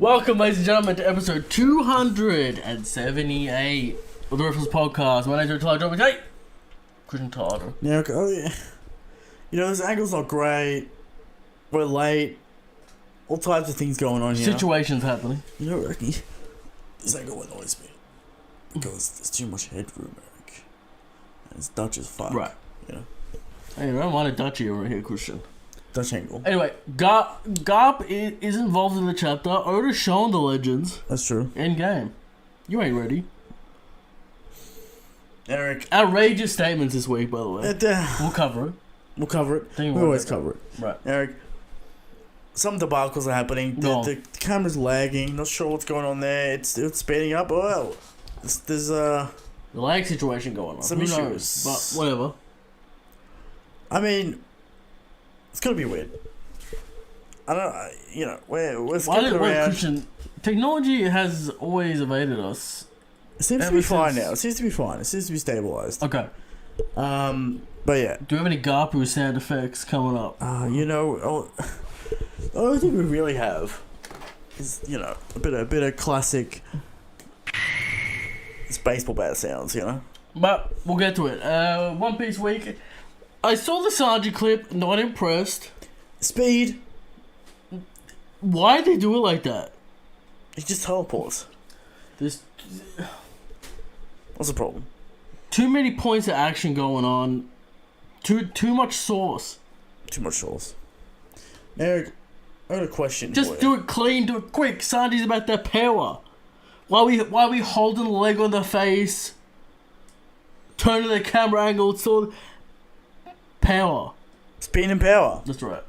Welcome, ladies and gentlemen, to episode 278 of the Riffles Podcast. My name's Tyler Jobbing. Hey! Christian Tyler. Yeah, oh yeah. You know, this angle's not great. We're late. All types of things going on here. Situations happening. You know, Ricky, this angle annoys me. Because there's too much headroom, Eric. And it's Dutch as fuck. Right. You know? Hey, I don't mind a Dutchie over here, Christian. Dutch angle. Anyway, Garp is involved in the chapter. Oda's shown the legends. That's true. In game. You ain't ready. Eric. Outrageous statements this week, by the way. We'll cover it. We'll cover it. We always cover it. Right. Eric, some debacles are happening. The camera's lagging. Not sure what's going on there. It's speeding up. Well, there's the lag situation going on. Some Who issues. knows? But whatever. I mean, it's gonna be weird. I don't know. You know, we're skipping around. Christian, technology has always evaded us. It seems to be fine now. It seems to be fine. It seems to be stabilized. Okay. But yeah. Do we have any Garp sound effects coming up? You know, the only thing we really have is, you know, a bit of classic. It's baseball bat sounds, you know. But we'll get to it. One Piece week. I saw the Sanji clip. Not impressed. Speed. Why did they do it like that? He just teleports. There's What's the problem? too many points of action going on. Too much sauce. Too much sauce. Eric, I got a question. Just do it clean, do it quick. Sanji's about that power. Why we holding the leg on the face? Turning the camera angle, it's all power. Speed and power. That's right.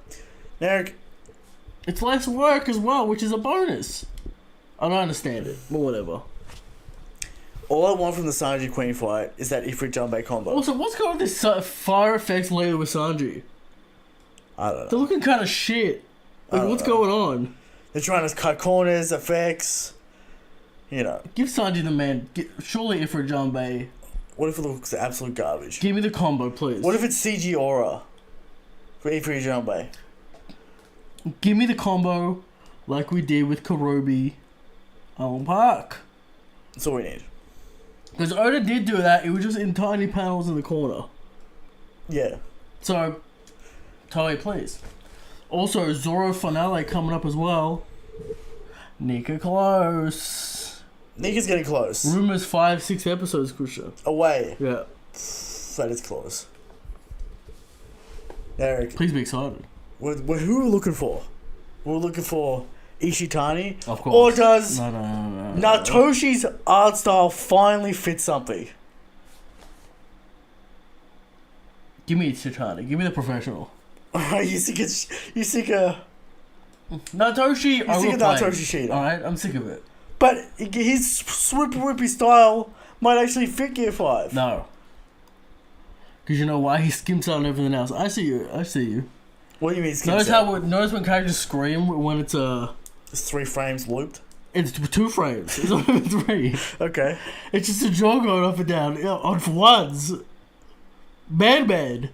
Eric, it's less work as well, which is a bonus. I don't understand it, but whatever. all I want from the Sanji Queen fight is that Ifrit Jumbe combo. Also, what's going on with this fire effects later with Sanji? I don't know. They're looking kind of shit. Like, what's going on? They're trying to cut corners, effects. You know. Give Sanji the man. Surely Ifrit Jumbe. What if it looks absolute garbage? Give me the combo, please. What if it's CG Aura for Ifrit Jumbe? Give me the combo like we did with Karobi on Park. That's all we need. Because Oda did do that, it was just in tiny panels in the corner. Yeah. So, Toei, please. Also, Zoro finale coming up as well. Nika close. Nika's getting close. Rumors 5-6 episodes, Christian. Away. Yeah. That is close. Eric. Please be excited. Who are we looking for? We're looking for Ishitani? Of course. Or does No. Natoshi's art style finally fit something? Give me Chitani. Give me the professional. you think Natoshi, I will play. Natoshi Shida. Alright, I'm sick of it. But his swoopy whippy style might actually fit Gear 5. No. Because you know why? He skimps out on everything else. I see you. What do you mean Notice when characters scream when it's It's 3 frames looped? It's 2 frames. It's not even 3. Okay. It's just a jaw going up and down on ones. Bad.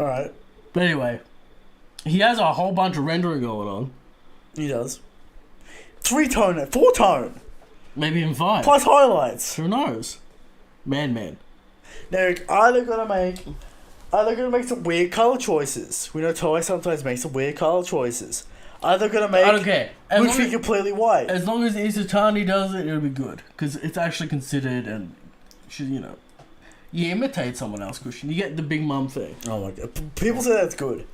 Alright. But anyway, he has a whole bunch of rendering going on. He does. 3-tone, 4-tone. Maybe even 5. Plus highlights. Who knows? Man. Derek, are they gonna make some weird colour choices? We know Toei sometimes makes some weird colour choices. Are they gonna make I don't care. Luffy completely white? As long as Isatani does it, it'll be good. Because it's actually considered and should, you imitate someone else, Christian. You get the big mum thing. Oh my god. People say that's good.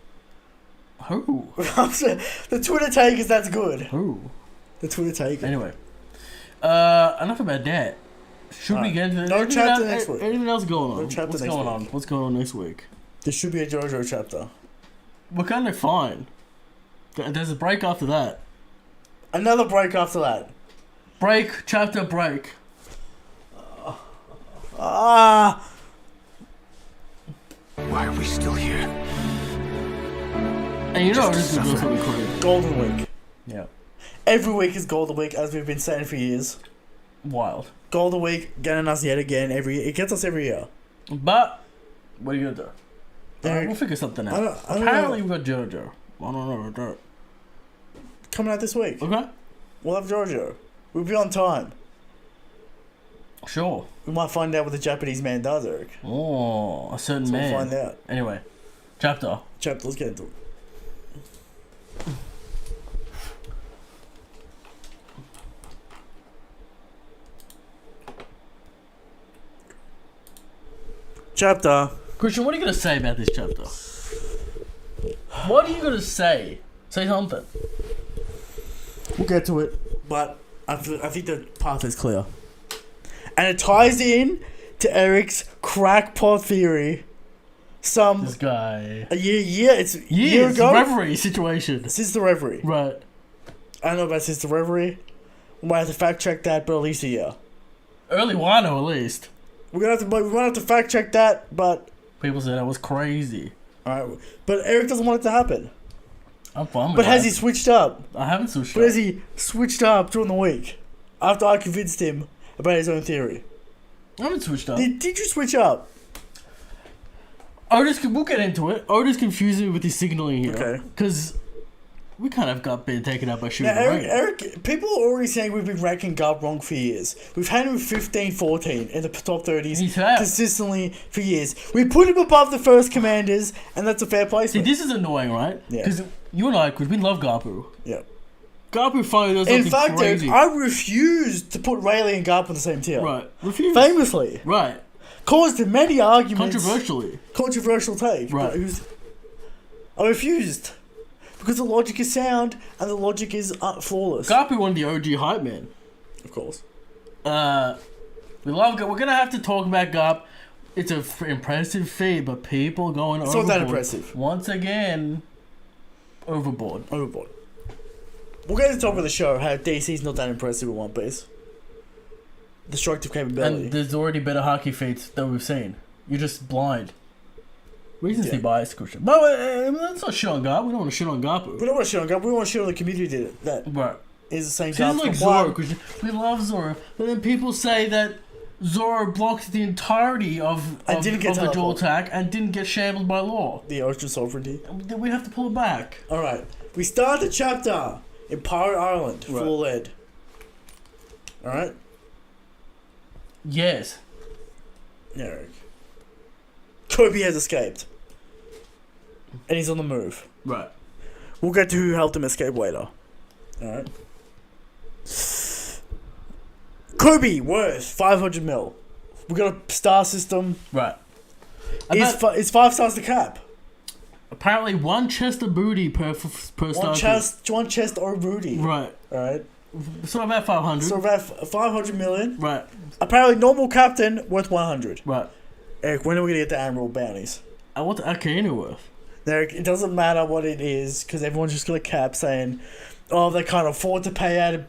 Who? The Twitter take is that's good. Who? The Twitter take. Anyway. Enough about that. Should we get into no chapter next week? Anything else going on? No chapter What's next going week. on? What's going on next week? There should be a JoJo chapter. We're kind of fine. There's a break after that. Another break after that. Chapter break. Why are we still here? And you know this is going to do something crazy. Golden Week. Yeah. Every week is Golden Week, as we've been saying for years. Wild. Golden Week getting us yet again it gets us every year. But what are you gonna do? We'll figure something out. I don't Apparently know. we got JoJo. I don't know. Coming out this week. Okay. We'll have Giorgio. We'll be on time. Sure. We might find out what the Japanese man does, Eric. Oh, a certain So man. we'll find out. Anyway, chapter. Let's get into it. Chapter. Christian, what are you going to say about this chapter? What are you going to say? Say something. We'll get to it, but I think the path is clear. And it ties in to Eric's crackpot theory. This guy. A year ago. Reverie situation. Since the Reverie. Right. I don't know about since the Reverie. We might have to fact check that, but at least a year. Early Wano, at least. We might have to fact check that, but People said that was crazy. alright. But Eric doesn't want it to happen. I'm fine with But that. has he switched up? I haven't switched But up. has he switched up during the week? After I convinced him about his own theory. I haven't switched up. Did you switch up? We'll get into it. Otis confusing me with his signaling here. Okay. Because we kind of got been taken out by shooting Now, the rain. Eric, people are already saying we've been ranking Garp wrong for years. We've had him 15, 14 in the top 30s He's fair. consistently for years. We put him above the first commanders, and that's a fair See, placement. this is annoying, right? Yeah. Because you and I, because we love Garpu. Yeah. Garpu finally does In something fact, crazy. Eric, I refused to put Rayleigh and Garp on the same tier. Right. Refuse. Famously. Right. Caused many arguments. Controversially. Controversial take. Right. I refused. Because the logic is sound, and the logic is flawless. Garpu won the OG hype man. Of course. We love Garp. We're going to have to talk about Garp. It's an impressive feat, but people going It's overboard. not that impressive. Once again, overboard. Overboard. We'll get to the top of the show how DC's not that impressive in One Piece. Destructive capability. And there's already better hockey feats that we've seen. You're just blind. Recency bias, Christian. But that's not shit on Garp. We don't want to shit on Garp. We don't want to shit on Garp. We want to shit on the community that Right. is the same Seems Garp. like Zoro, Christian. We love Zoro. But then people say that Zoro blocked the entirety of And didn't get the dual teleported. attack and didn't get shambled by law. The ocean sovereignty. Then we have to pull it back. Alright. We start the chapter in Pirate Island, full lead. Alright? Yes. Eric. Kobe has escaped. And he's on the move. Right. We'll get to who helped him escape later. Alright? Kobe, worth 500 mil. We got a star system. Right. Is 5 stars the cap? Apparently one chest of booty per star. One chest or booty. Right. Alright? So about 500. So about 500 million. Right. Apparently normal captain worth 100. Right. Eric, when are we going to get the Admiral bounties? I want the Akainu worth. Eric, it doesn't matter what it is, because everyone's just going to cap saying, oh, they can't afford to pay out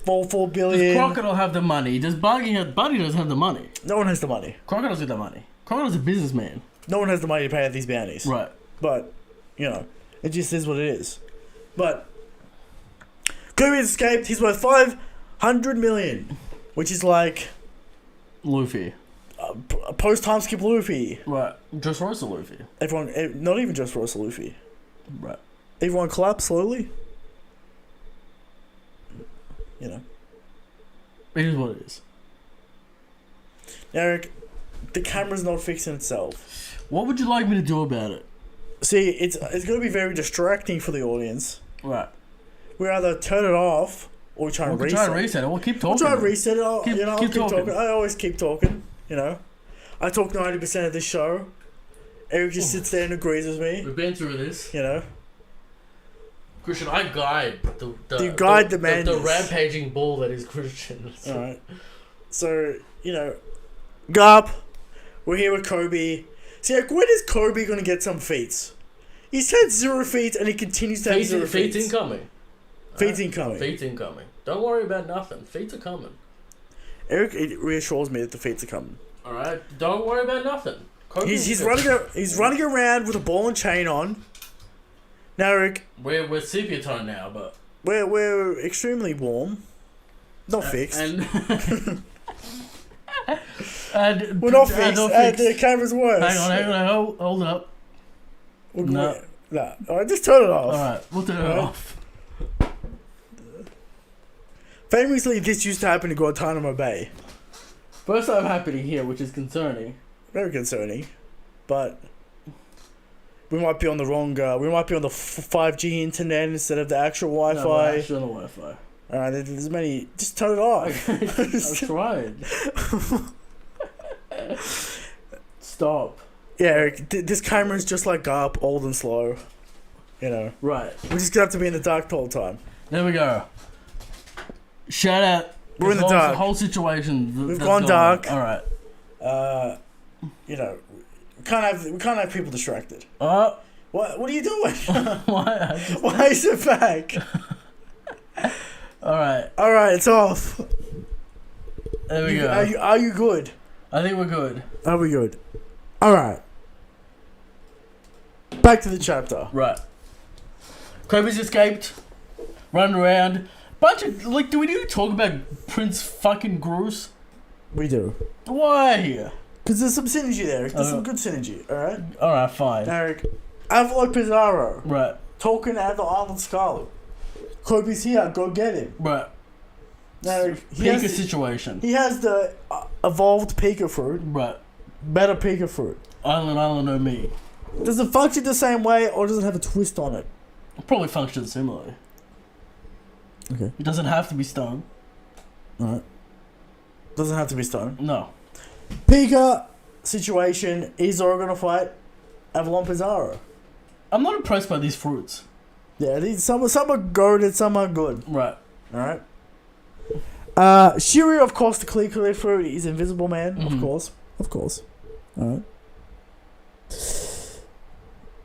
$4 billion. Does Crocodile have the money? Does Buddy doesn't have the money? No one has the money. Crocodile's got the money. Crocodile's a businessman. No one has the money to pay out these bounties. Right. But, you know, it just is what it is. But, Kobe has escaped. He's worth 500 million, which is like Luffy. a post-time skip Luffy. Right. Just Rosa Luffy. Everyone, not even just Rosa Luffy. Right. Everyone collapsed slowly. You know. It is what it is. Eric, the camera's not fixing itself. What would you like me to do about it? See, it's going to be very distracting for the audience. Right. We either turn it off or we try and reset. Try and reset it. We'll keep talking. We'll try and reset it. I'll Keep keep talking. talking. I always keep talking, you know. I talk 90% of this show. Eric just sits there and agrees with me, We've been through this. you know. Christian, I guide the You guide the the madness. rampaging bull that is Christian. Alright. So, you know, Garp, we're here with Kobe. See, like, when is Kobe going to get some feats? He's had 0 feats and he continues to have 0 feats. Feet's incoming. Feats incoming. Feet's incoming. Don't worry about nothing. Feet's are coming. Eric, it reassures me that the feats are coming. Alright? Don't worry about nothing. He's running around with a ball and chain on. Now, Eric, We're sepia tone now, but... we're extremely warm. Not fixed. And We're not fixed. The camera's worse. Hang on. Hold it up. No. Nah. Alright, just turn it off. Alright, we'll turn it Alright. off. Famously, this used to happen in Guantanamo Bay. First time happening here, which is concerning. Very concerning, but we might be on the wrong. We might be on the 5G internet instead of the actual Wi-Fi. No, we're actually on the Wi-Fi. There's many. Just turn it off. I tried. Stop. Yeah, this camera's just like Garp, old and slow. You know. Right. We're just gonna have to be in the dark the whole time. There we go. Shout out. We're in the dark. The whole situation. We've gone dark. All right. You know, we can't have people distracted. What are you doing? Why is it back? All right, it's off. There we go. Are you good? I think we're good. Are we good? All right. Back to the chapter. Right. Kobe's escaped, running around. Bunch of do we need to talk about Prince fucking Groose? We do. Why? Because there's some synergy there. There's some good synergy. All right, fine. Eric, Avalo Pizarro. Right. Talking at the Island Scarlet. Kobe's here. Go get him. Right. Pika situation. He has the evolved Pika fruit. Right. Better Pika fruit. Island, know me. Does it function the same way, or does it have a twist on it? It probably functions similarly. Okay. It doesn't have to be stone. Alright. Doesn't have to be stone. No. Pika situation. Is Zoro gonna fight Avalon Pizarro? I'm not impressed by these fruits. Yeah, some are goaded, some are good. Right. Alright. Shiryu, of course, the clear fruit. He's Invisible Man, of course. Alright.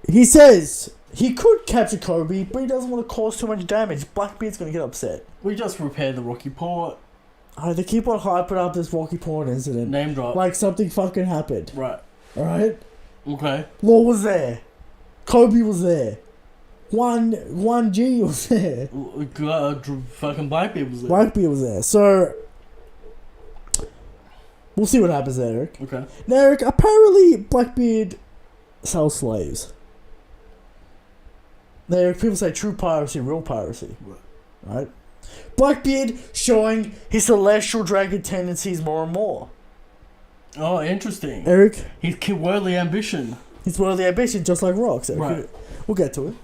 He says he could capture Kobe, but he doesn't want to cause too much damage. Blackbeard's gonna get upset. We just repaired the Rocky Port. They keep on hyping up this Rocky Port incident. Name drop. Like something fucking happened. Right. Alright? Okay. Law was there. Kobe was there. 1G was there. Fucking Blackbeard was there. Blackbeard was there. So we'll see what happens there, Eric. Okay. Now, Eric, apparently Blackbeard sells slaves. Now, people say true piracy, real piracy. Right? Blackbeard showing his celestial dragon tendencies more and more. Oh, interesting. Eric? He's worldly ambition. He's worldly ambition, just like rocks. Eric. Right. We'll get to it.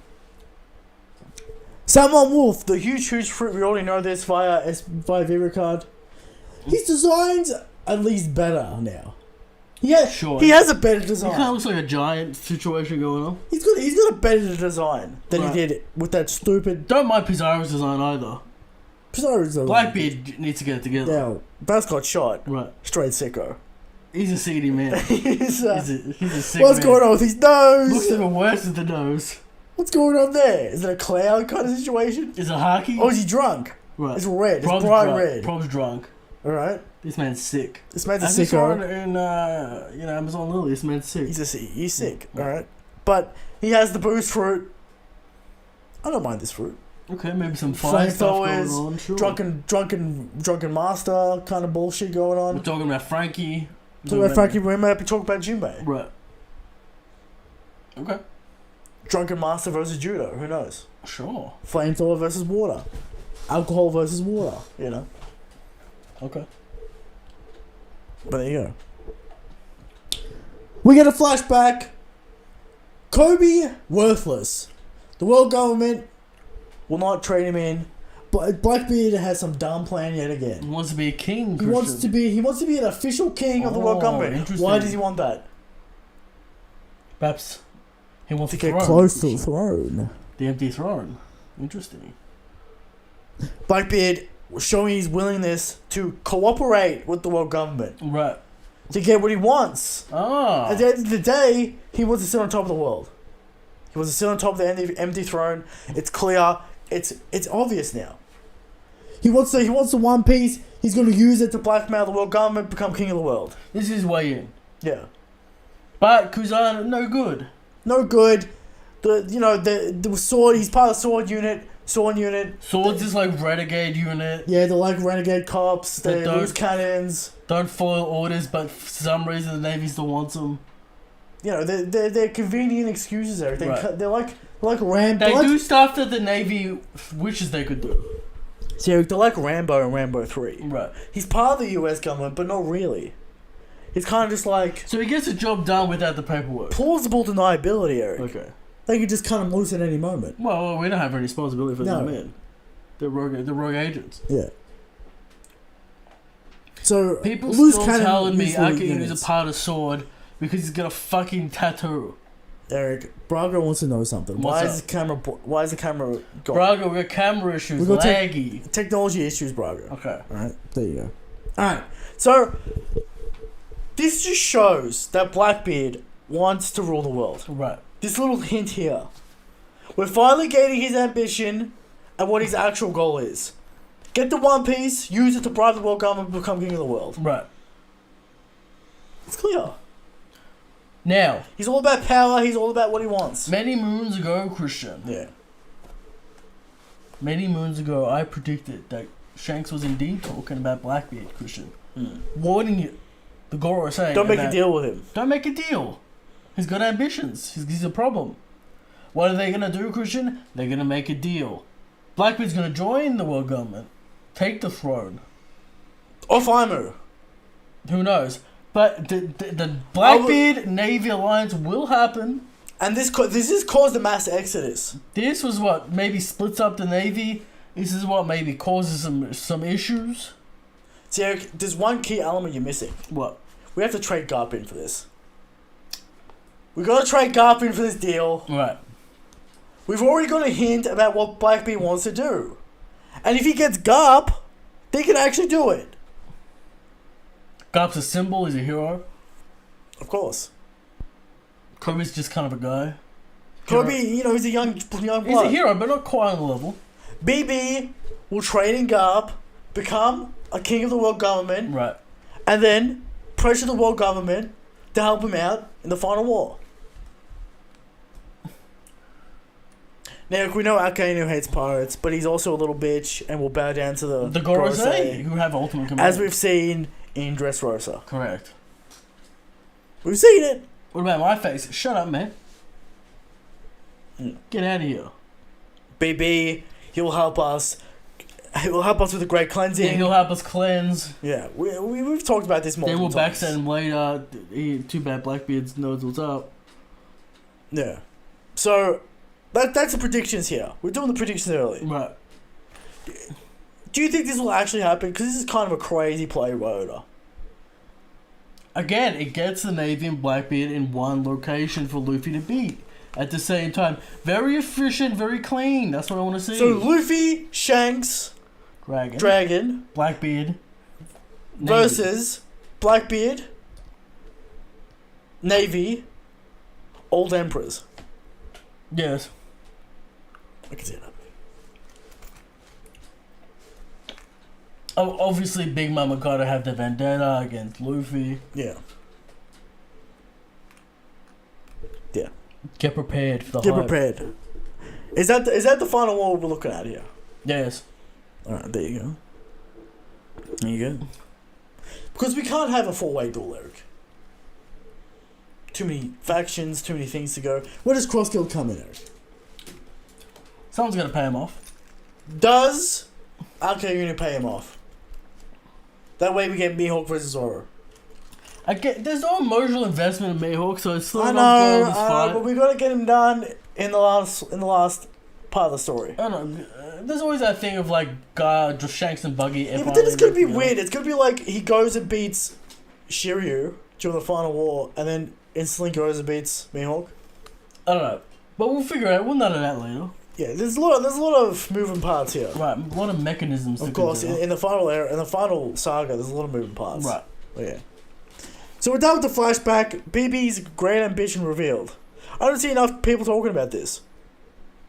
Salmon Wolf, the huge fruit. We already know this via Vira card. His design's at least better now. Yeah, sure. He has a better design. He kind of looks like a giant situation going on. He's got a better design than he did with that stupid. Don't mind Pizarro's design either. Pizarro's Blackbeard needs to get it together. Yeah, that's got shot. Right. Straight sicko. He's a seedy man. he's a sick What's man. going on with his nose? Looks even worse with the nose. What's going on there? Is it a cloud kind of situation? Is it hockey? Or is he drunk? Right. It's red. Prob's it's bright drunk. red. Prob's drunk. Alright. This man's sick. This man's a sicko. sicko. I saw it in Amazon Lily. This man's sick. He's sick. Alright. But he has the boost fruit. I don't mind this fruit. Okay, maybe some fire stuff going on. Sure. Drunken master kind of bullshit going on. We're talking about Frankie. Talking about Frankie, we might be talking about Jinbei. Right. Okay. Drunken master versus judo. Who knows? Sure. Flamethrower versus water. Alcohol versus water. You know. Okay. But there you go. We get a flashback. Kobe, worthless. The world government will not trade him in. But Blackbeard has some dumb plan yet again. He wants to be a king. He wants to be an official king of the world government. Why does he want that? Perhaps he wants to get close to the throne. The empty throne. Interesting. Blackbeard was showing his willingness to cooperate with the world government. Right. To get what he wants. Ah. At the end of the day, he wants to sit on top of the world. He wants to sit on top of the empty throne. It's clear. It's obvious now. He wants the One Piece. He's going to use it to blackmail the world government, become king of the world. This is his way in. Yeah. But Kuzan, no good. No good. The sword. He's part of the sword unit. Swords is like renegade unit. Yeah, they're like renegade cops. They lose cannons. Don't follow orders, but for some reason the Navy still wants them. You know, they're convenient excuses. Everything. Right. They're like ram. They do stuff that the Navy wishes they could do. See, Eric, they're like Rambo and Rambo 3. Right. He's part of the US government, but not really. He's kind of just like... So he gets the job done without the paperwork. Plausible deniability, Eric. Okay. They could just cut him loose at any moment. Well, we don't have any responsibility for No. them in. They're rogue agents. Yeah. So, People loose still cannon telling me useful I can units. use a part of sword because he's got a fucking tattoo. Eric, Braga wants to know something. Why What's is the camera gone? Braga, we got camera issues, We got laggy. Technology issues, Braga. Okay. Alright, there you go. Alright, so this just shows that Blackbeard wants to rule the world. Right. This little hint here. We're finally getting his ambition and what his actual goal is. Get the One Piece, use it to bribe the world government, become king of the world. Right. It's clear. Now, He's all about power, he's all about what he wants. many moons ago, Christian, Yeah. many moons ago, I predicted that Shanks was indeed talking about Blackbeard, Christian. Warning you. The Goro was saying, Don't make a about- deal with him. Don't make a deal. He's got ambitions. He's a problem. What are they going to do, Christian? They're going to make a deal. Blackbeard's going to join the world government. Take the throne. Off Imu. Who knows? But the Blackbeard Navy alliance will happen. And this has caused a mass exodus. This was what maybe splits up the Navy. This is what maybe causes some issues. See, Eric, there's one key element you're missing. What? We have to trade Garp in for this. We got to trade Garp in for this deal. Right. We've already got a hint about what Blackbeard wants to do. And if he gets Garp, they can actually do it. Garp's a symbol. He's a hero. Of course. Kobe's just kind of a guy. Kobe, you know, he's a young He's blood. a hero, but not quite on the level. BB will trade in Garp, become a king of the world government, Right. and then pressure the world government to help him out in the final war. Now, we know Akainu hates pirates, but he's also a little bitch and will bow down to the Gorosei, who have ultimate command. as we've seen in Dressrosa. Correct. We've seen it. What about my face? Shut up, man. Mm. Get out of here. BB, he'll help us. He will help us with the great cleansing. Yeah, he'll help us cleanse. Yeah, we've talked about this Then multiple we'll times. backstab him later. Too bad Blackbeard knows what's up. Yeah. So, that's the predictions here. We're doing the predictions early. Right. Do you think this will actually happen? Because this is kind of a crazy play, Rhoda. Again, it gets the Navy and Blackbeard in one location for Luffy to beat. At the same time, very efficient, very clean. That's what I want to see. So, Luffy, Shanks, Dragon Blackbeard Navy. versus Blackbeard, Navy, Old Emperors. Yes. I can see that. Oh, obviously, Big Mama gotta have the vendetta against Luffy. Yeah. Yeah. Get prepared for the Get hype. prepared. Is that the final war we're looking at here? Yes. Alright, there you go. There you go. Because we can't have a four-way duel, Eric. Too many factions, too many things to go. Where does Cross Guild come in, Eric? Someone's gonna pay him off. Does Alka pay him off? That way we get Mihawk versus Zoro. There's no emotional investment in Mihawk, so it's still I not know, this fight. but we gotta get him done in the last part of the story. I don't know. There's always that thing of like just Shanks and Buggy. Yeah, but then it's gonna be weird. It's gonna be like he goes and beats Shiryu during the final war, and then instantly goes and beats Mihawk. I don't know, but we'll figure it out. We'll nut it out later. Yeah, there's a lot of moving parts here. Right, a lot of mechanisms. Of course, in the final saga, there's a lot of moving parts. Right. Yeah. So we're done with the flashback. BB's great ambition revealed. I don't see enough people talking about this.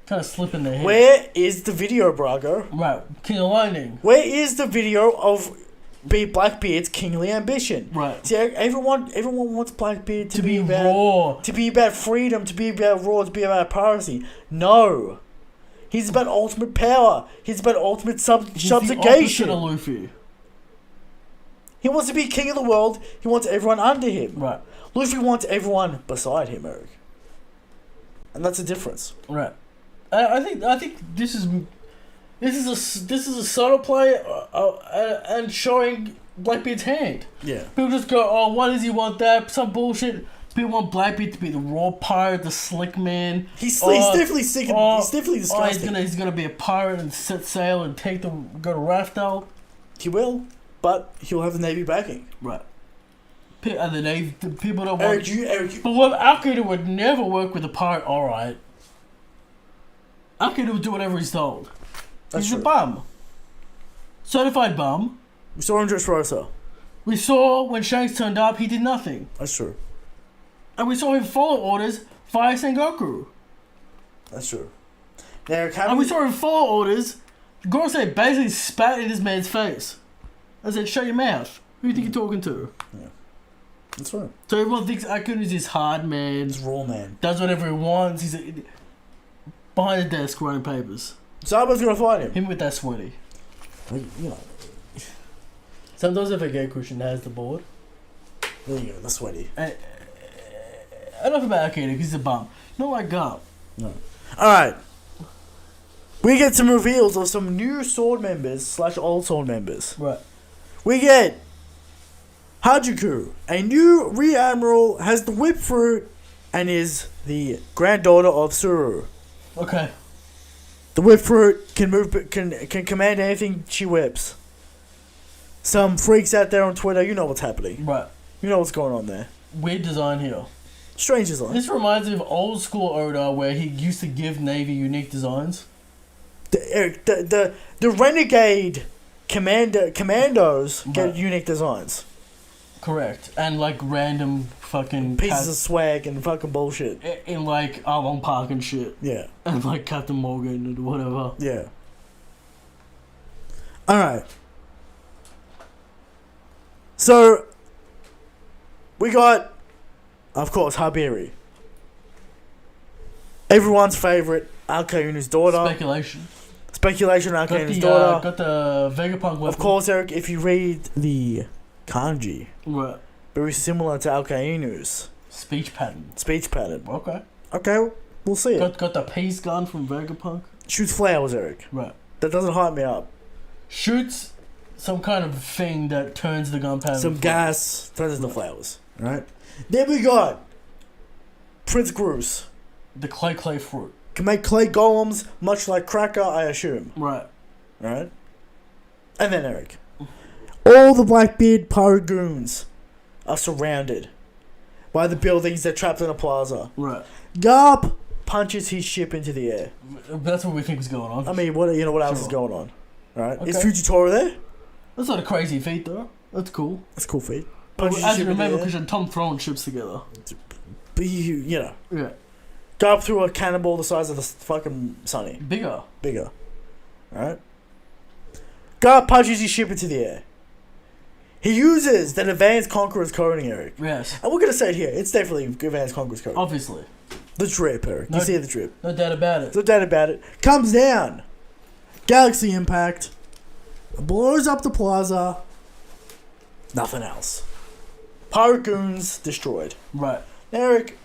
Kind of slipping their head. Where is the video, Brago? Right, King of Lightning. Where is the video of Blackbeard's kingly ambition? Right. See, everyone wants Blackbeard to be about raw. to be about freedom, to be about raw, to be about piracy. No. He's about ultimate power. He's about ultimate He's subjugation. the opposite of Luffy. He wants to be king of the world. He wants everyone under him. Right. Luffy wants everyone beside him, Eric. And that's the difference. Right. I think this is This is a subtle play and showing Blackbeard's hand. Yeah. People just go, oh, why does he want that? Some bullshit. People want Blackbeard to be the raw pirate, the slick man. He's definitely sick. He's definitely disgusting. He's gonna be a pirate and set sail and go to Raftel. He will, but he'll have the Navy backing. Right. And the Navy, the people don't Eric, want. But what Al-Qaeda would never work with a pirate. All right. Al-Qaeda would do whatever he's told. That's He's true. a bum. Certified bum. We saw him dress Rosa. We saw when Shanks turned up, he did nothing. That's true. And we saw him follow orders via Sengoku. That's true. Now, And we saw him follow orders. Gorosei basically spat in this man's face. I said, shut your mouth. Who do you think you're talking to? Yeah. That's right. So everyone thinks Akun is this hard man. He's raw man. Does whatever he wants. He's behind the desk writing papers. Saba's gonna fight him. Him with that sweaty. You know. Sometimes if a gay Christian has the board. There you go, the sweaty. Enough about Akira because he's a bum. Not like Garp. No. Alright. We get some reveals of some new sword members / old sword members. Right. We get Hajuku, a new Re-Admiral, has the whip fruit and is the granddaughter of Suru. Okay. The whip fruit can command anything she whips. Some freaks out there on Twitter, you know what's happening. Right. You know what's going on there. Weird design here. Strange design. This reminds me of old school Oda where he used to give Navy unique designs. The renegade commandos get Right. unique designs. Correct. And like random fucking Pieces of swag and fucking bullshit. in like Arlong Park and shit. Yeah. And like Captain Morgan and whatever. Yeah. Alright. So, we got, of course, Habiri. Everyone's favourite, Alkayunu's daughter. Speculation on Alkayunu's daughter. Got the Vegapunk weapon. Of course, Eric, if you read the kanji, Right. very similar to Alkayunu's Speech pattern. speech pattern. Okay. Okay, we'll see it. Got the peace gun from Vegapunk. Shoots flowers, Eric. Right. That doesn't hype me up. Shoots some kind of thing that turns the gunpowder. Some gas turns into flowers. Right? Then we got Prince Groose. The clay fruit. Can make clay golems, much like Cracker, I assume. Right. Right? And then Eric. All the Blackbeard Paragoons are surrounded by the buildings that are trapped in a plaza. Right. Garp punches his ship into the air. That's what we think is going on. I mean, what else Sure. is going on? Right? Okay. Is Fujitora there? That's not a crazy feat though. That's cool. That's a cool feat. But Punches his as ship you into the remember, air. because Tom throwing ships together. But you know. Yeah. Garp threw a cannonball the size of the fucking Sunny. Bigger. Bigger. Right? Garp punches his ship into the air. He uses that Advanced Conqueror's coding, Eric. Yes. And we're going to say it here. It's definitely Advanced Conqueror's coding. Obviously. The drip, Eric. No- You see the drip. No doubt about it. There's no doubt about it. Comes down. Galaxy impact. Blows up the plaza. Nothing else. Pirate goons destroyed. Right. Eric,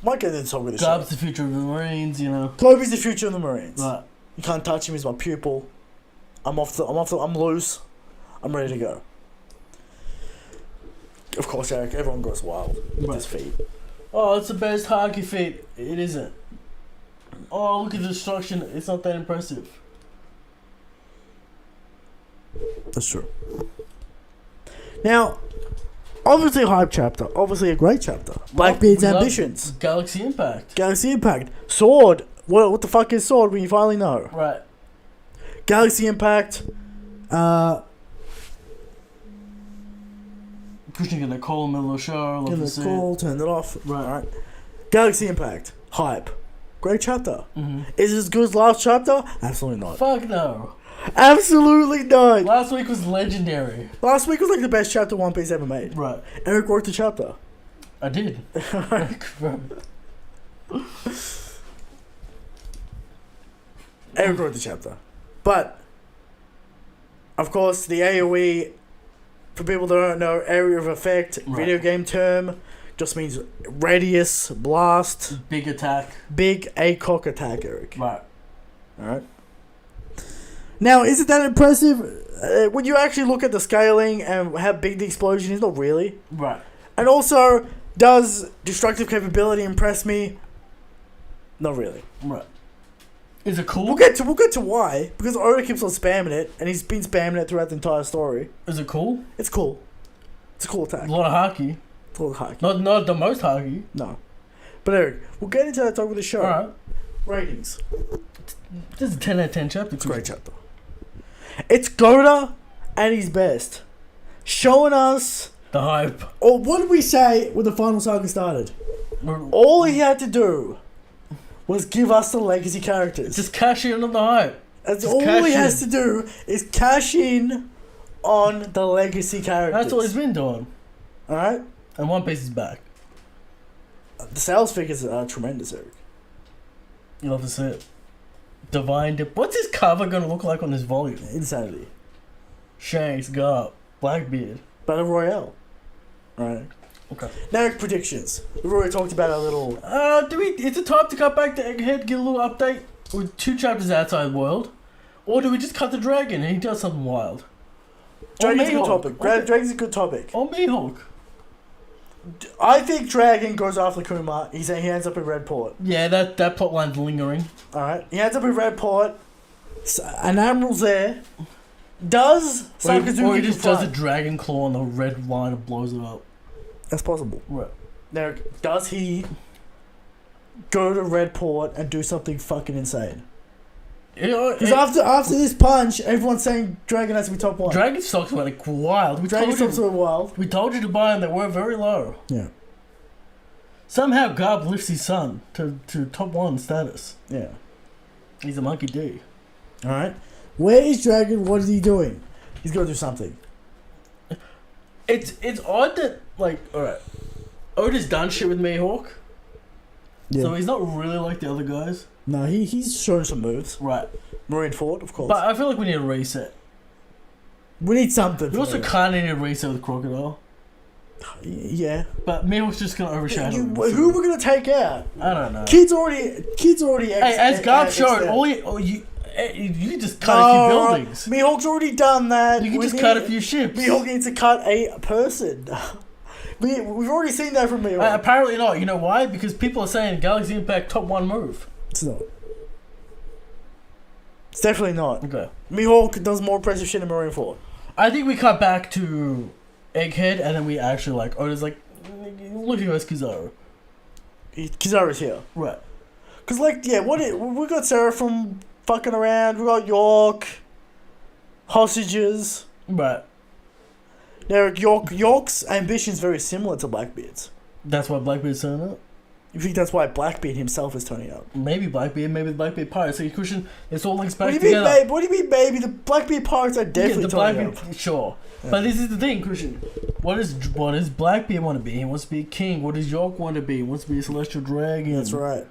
might get into talk with this show. Garp's the future of the Marines, you know. Kobe's the future of the Marines. Right. You can't touch him. He's my pupil. I'm loose. I'm ready to go. Of course, Eric. Everyone goes wild with Right. this feat. Oh, it's the best hockey feat. It isn't. Oh, look at the destruction. It's not that impressive. That's true. Now, obviously a hype chapter. Obviously a great chapter. Blackbeard's We love ambitions. Galaxy Impact. Galaxy Impact. Sword. What the fuck is Sword when you finally know? Right. Galaxy Impact. Pushing in the call, middle of the show. Love Give to it see a call, turn it off. Right. Alright. Galaxy Impact. Hype. Great chapter. Mm-hmm. Is it as good as last chapter? Absolutely not. Fuck no. Absolutely not. Last week was legendary. Last week was like the best chapter One Piece ever made. Right. Eric wrote the chapter. I did. Eric wrote the chapter. But, of course, the AoE, for people that don't know, area of effect, Right. video game term, just means radius, blast, Big attack. big ACOG attack, Eric. Right. Alright? Now, is it that impressive? When you actually look at the scaling and how big the explosion is, not really. Right. And also, does destructive capability impress me? Not really. Right. Is it cool? We'll get to why, because Oda keeps on spamming it, and he's been spamming it throughout the entire story. Is it cool? It's cool. It's a cool attack. A lot of hockey. It's a lot of hockey. Not the most hockey. No. But Eric, we'll get into that talk with the show. Alright. Ratings. This is a 10 out of 10 chapter. It's a great chapter. It's Goda at his best. Showing us... The hype. Or what did we say when the final saga started? All he had to do was give us the legacy characters. Just cash in on the hype. That's all he has to do is cash in on the legacy characters. That's what he's been doing. Alright? And One Piece is back. The sales figures are tremendous, Eric. You love to see it. Divine Dip. What's his cover going to look like on this volume? Insanity. Shanks, Garp, Blackbeard. Battle Royale. Alright. Okay. Now, Eric, predictions. We've already talked about our little... Is it time to cut back to Egghead, get a little update with 2 chapters outside world? Or do we just cut the dragon and he does something wild? Dragon's a good topic. Dragon's a good topic. Or Mihawk. I think Dragon goes after Kuma. He ends up in Redport. Yeah, that plot line's lingering. Alright. He ends up in Redport. An admiral's there. Does Sakazuki or he just does a dragon claw on the red line and blows it up. That's possible. Right. Now, does he go to Redport and do something fucking insane? Because after this punch, everyone's saying Dragon has to be top 1. Dragon stocks went wild. Dragon stocks went wild. We told you to buy them. They were very low. Yeah. Somehow Garp lifts his son to top 1 status. Yeah. He's a monkey D. Alright. Where is Dragon? What is he doing? He's going to do something. It's odd that, like, alright, Oda's done shit with Mihawk. Yeah. So he's not really like the other guys. No, he's shown some moves. Right. Marineford, of course. But I feel like we need a reset. We need something. We also kind of need a reset with Crocodile. Yeah. But Mihawk's just going to overshadow him. Who are we going to take out? I don't know. Kids already. Hey, as Garp showed, you just cut a few buildings. Mihawk's already done that. You can just cut a few ships. Mihawk needs to cut a person. We've already seen that from Mihawk. Apparently not. You know why? Because people are saying Galaxy Impact top 1 move. It's not. It's definitely not. Okay. Mihawk does more impressive shit in Marineford. I think we cut back to Egghead and then we actually Oda's like, look at us, Kizaru. Kizaru's here. Right. Because, we got Sarah from fucking around. We got York. Hostages. Right. Now, York's ambition is very similar to Blackbeard's. That's why Blackbeard's turning up? You think that's why Blackbeard himself is turning up? Maybe Blackbeard, maybe the Blackbeard Pirates. So you question, it's all links back together. together. What do you mean, baby? The Blackbeard Pirates are definitely turning up. Sure. Yeah. But this is the thing, Christian. What does Blackbeard want to be? He wants to be a king. What does York want to be? He wants to be a celestial dragon. That's right.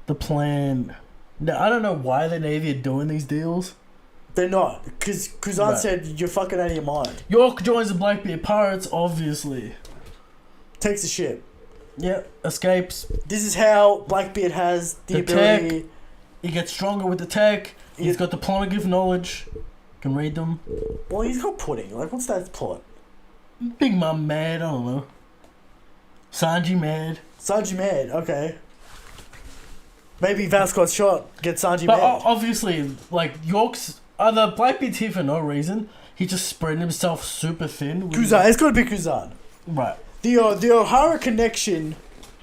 The plan. Now, I don't know why the Navy are doing these deals. They're not. Because Kuzan said, you're fucking out of your mind. York joins the Blackbeard Pirates, obviously. Takes the ship. Yep, escapes. This is how Blackbeard has the ability. Tech. He gets stronger with the tech. He's got the poneglyph knowledge. Can read them. Well, he's got pudding. What's that plot? Big Mom mad. I don't know. Sanji mad. Sanji mad. Okay. Maybe Vasco's shot gets Sanji but mad. Obviously, York's... the Blackbeard's here for no reason. He just spread himself super thin. Kuzan. It's got to be Kuzan. Right. The Ohara connection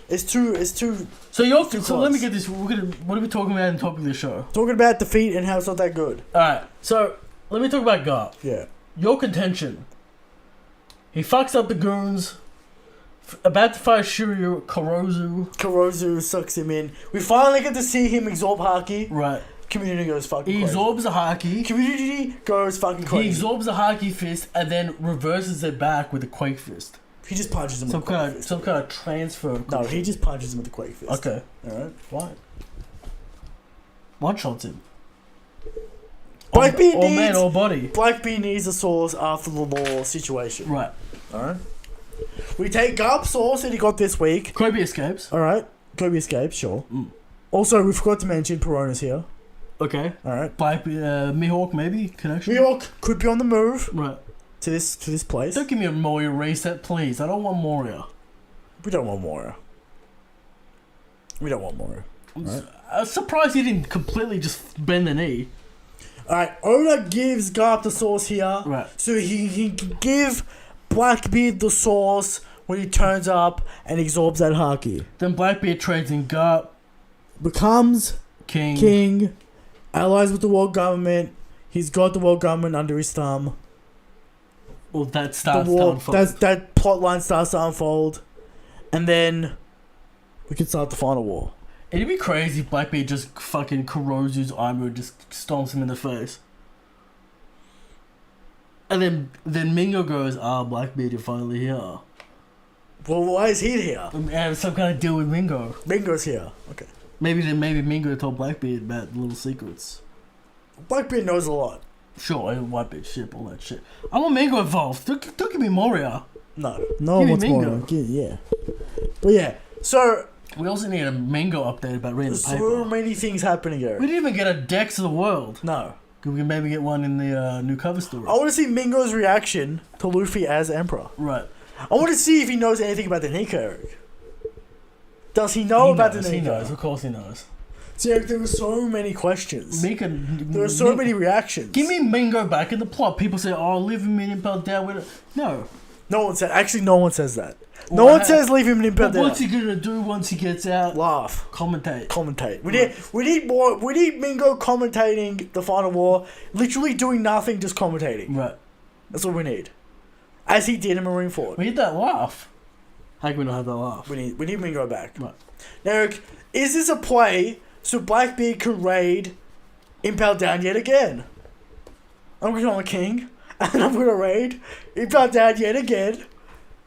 is too. So York. So let me get this. What are we talking about in the topic of the show? Talking about defeat and how it's not that good. All right. So let me talk about Garp. Yeah. Your contention. He fucks up the goons. About to fight Shiryu, Kurozu sucks him in. We finally get to see him absorb Haki. Right. Community goes fucking crazy. He absorbs a Haki. Community goes fucking crazy. He absorbs a Haki fist and then reverses it back with a Quake fist. He just punches him with a Quake fist. Some kind of transfer. No, he just punches him with a Quake fist. Okay. Alright. Why? One-shots him. Blackbeard needs... All man, all body. Blackbeard needs a source after the law situation. Right. Alright. We take Garp's source that he got this week. Kobe escapes. Alright. Kobe escapes, sure. Also, we forgot to mention Perona's here. Okay. Alright. Mihawk maybe connection. Mihawk could be on the move Right. to this place. Don't give me a Moria reset, please. I don't want Moria. We don't want Moria. We don't want Moria. Right. I'm surprised he didn't completely just bend the knee. Alright, Oda gives Garp the source here. Right. So he can give Blackbeard the source when he turns up and absorbs that Haki. Then Blackbeard trades in Garp. Becomes King. Allies with the world government. He's got the world government under his thumb. Well, that starts The to war, unfold. that plot line starts to unfold. And then we can start the final war. It'd be crazy if Blackbeard just fucking corrodes his armor and just stomps him in the face. And then Mingo goes, Blackbeard, you're finally here. Well, why is he here? And have some kind of deal with Mingo. Mingo's here. Okay. Maybe Mingo told Blackbeard about little secrets. Blackbeard knows a lot. Sure, white bitch ship, all that shit. I want Mingo involved. Don't give me Moria. No Give one me wants Mingo. more. Yeah. But yeah, so We also need a Mingo update about reading the so paper. many things happening here. We didn't even get a Dex of the World. No. We can maybe get one in the new cover story. I want to see Mingo's reaction to Luffy as Emperor. Right. I want to see if he knows anything about the Nika, Eric. Does he know about the Nika? He knows. Of course he knows. See, Eric, there were so many questions. There are so many reactions. Give me Mingo back in the plot. People say, leave him in Impel down with it. No. No one said. Actually, no one says that. No one says leave him in Impel But down. what's he gonna do once he gets out? Laugh. Commentate. We need more. We need Mingo commentating the final war. Literally doing nothing, just commentating. Right. That's what we need. As he did in Marineford. We need that laugh. How can we not have that laugh? We need Mingo back. Right. Now, Eric, is this a play so Blackbeard can raid Impel Down yet again? I'm going to become a king, and I'm going to raid Impel Down yet again,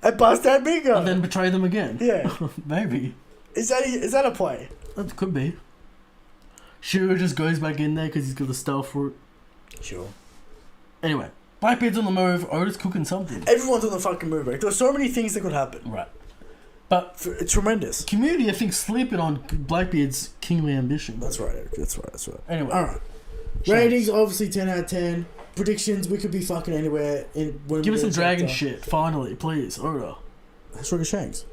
and bust out Mingo. And then betray them again. Yeah. Maybe. Is that a play? That could be. Shiro just goes back in there because he's got the stealth route. Sure. Anyway, Blackbeard's on the move. Oda's cooking something. Everyone's on the fucking move, Eric. There's so many things that could happen. Right. But It's tremendous. community, I think, sleeping on Blackbeard's kingly ambition. That's right, Eric. That's right. Anyway. Alright. Ratings, obviously 10 out of 10. Predictions, we could be fucking anywhere. Give us some dragon shit, finally, please, Oda. Sugar Shanks.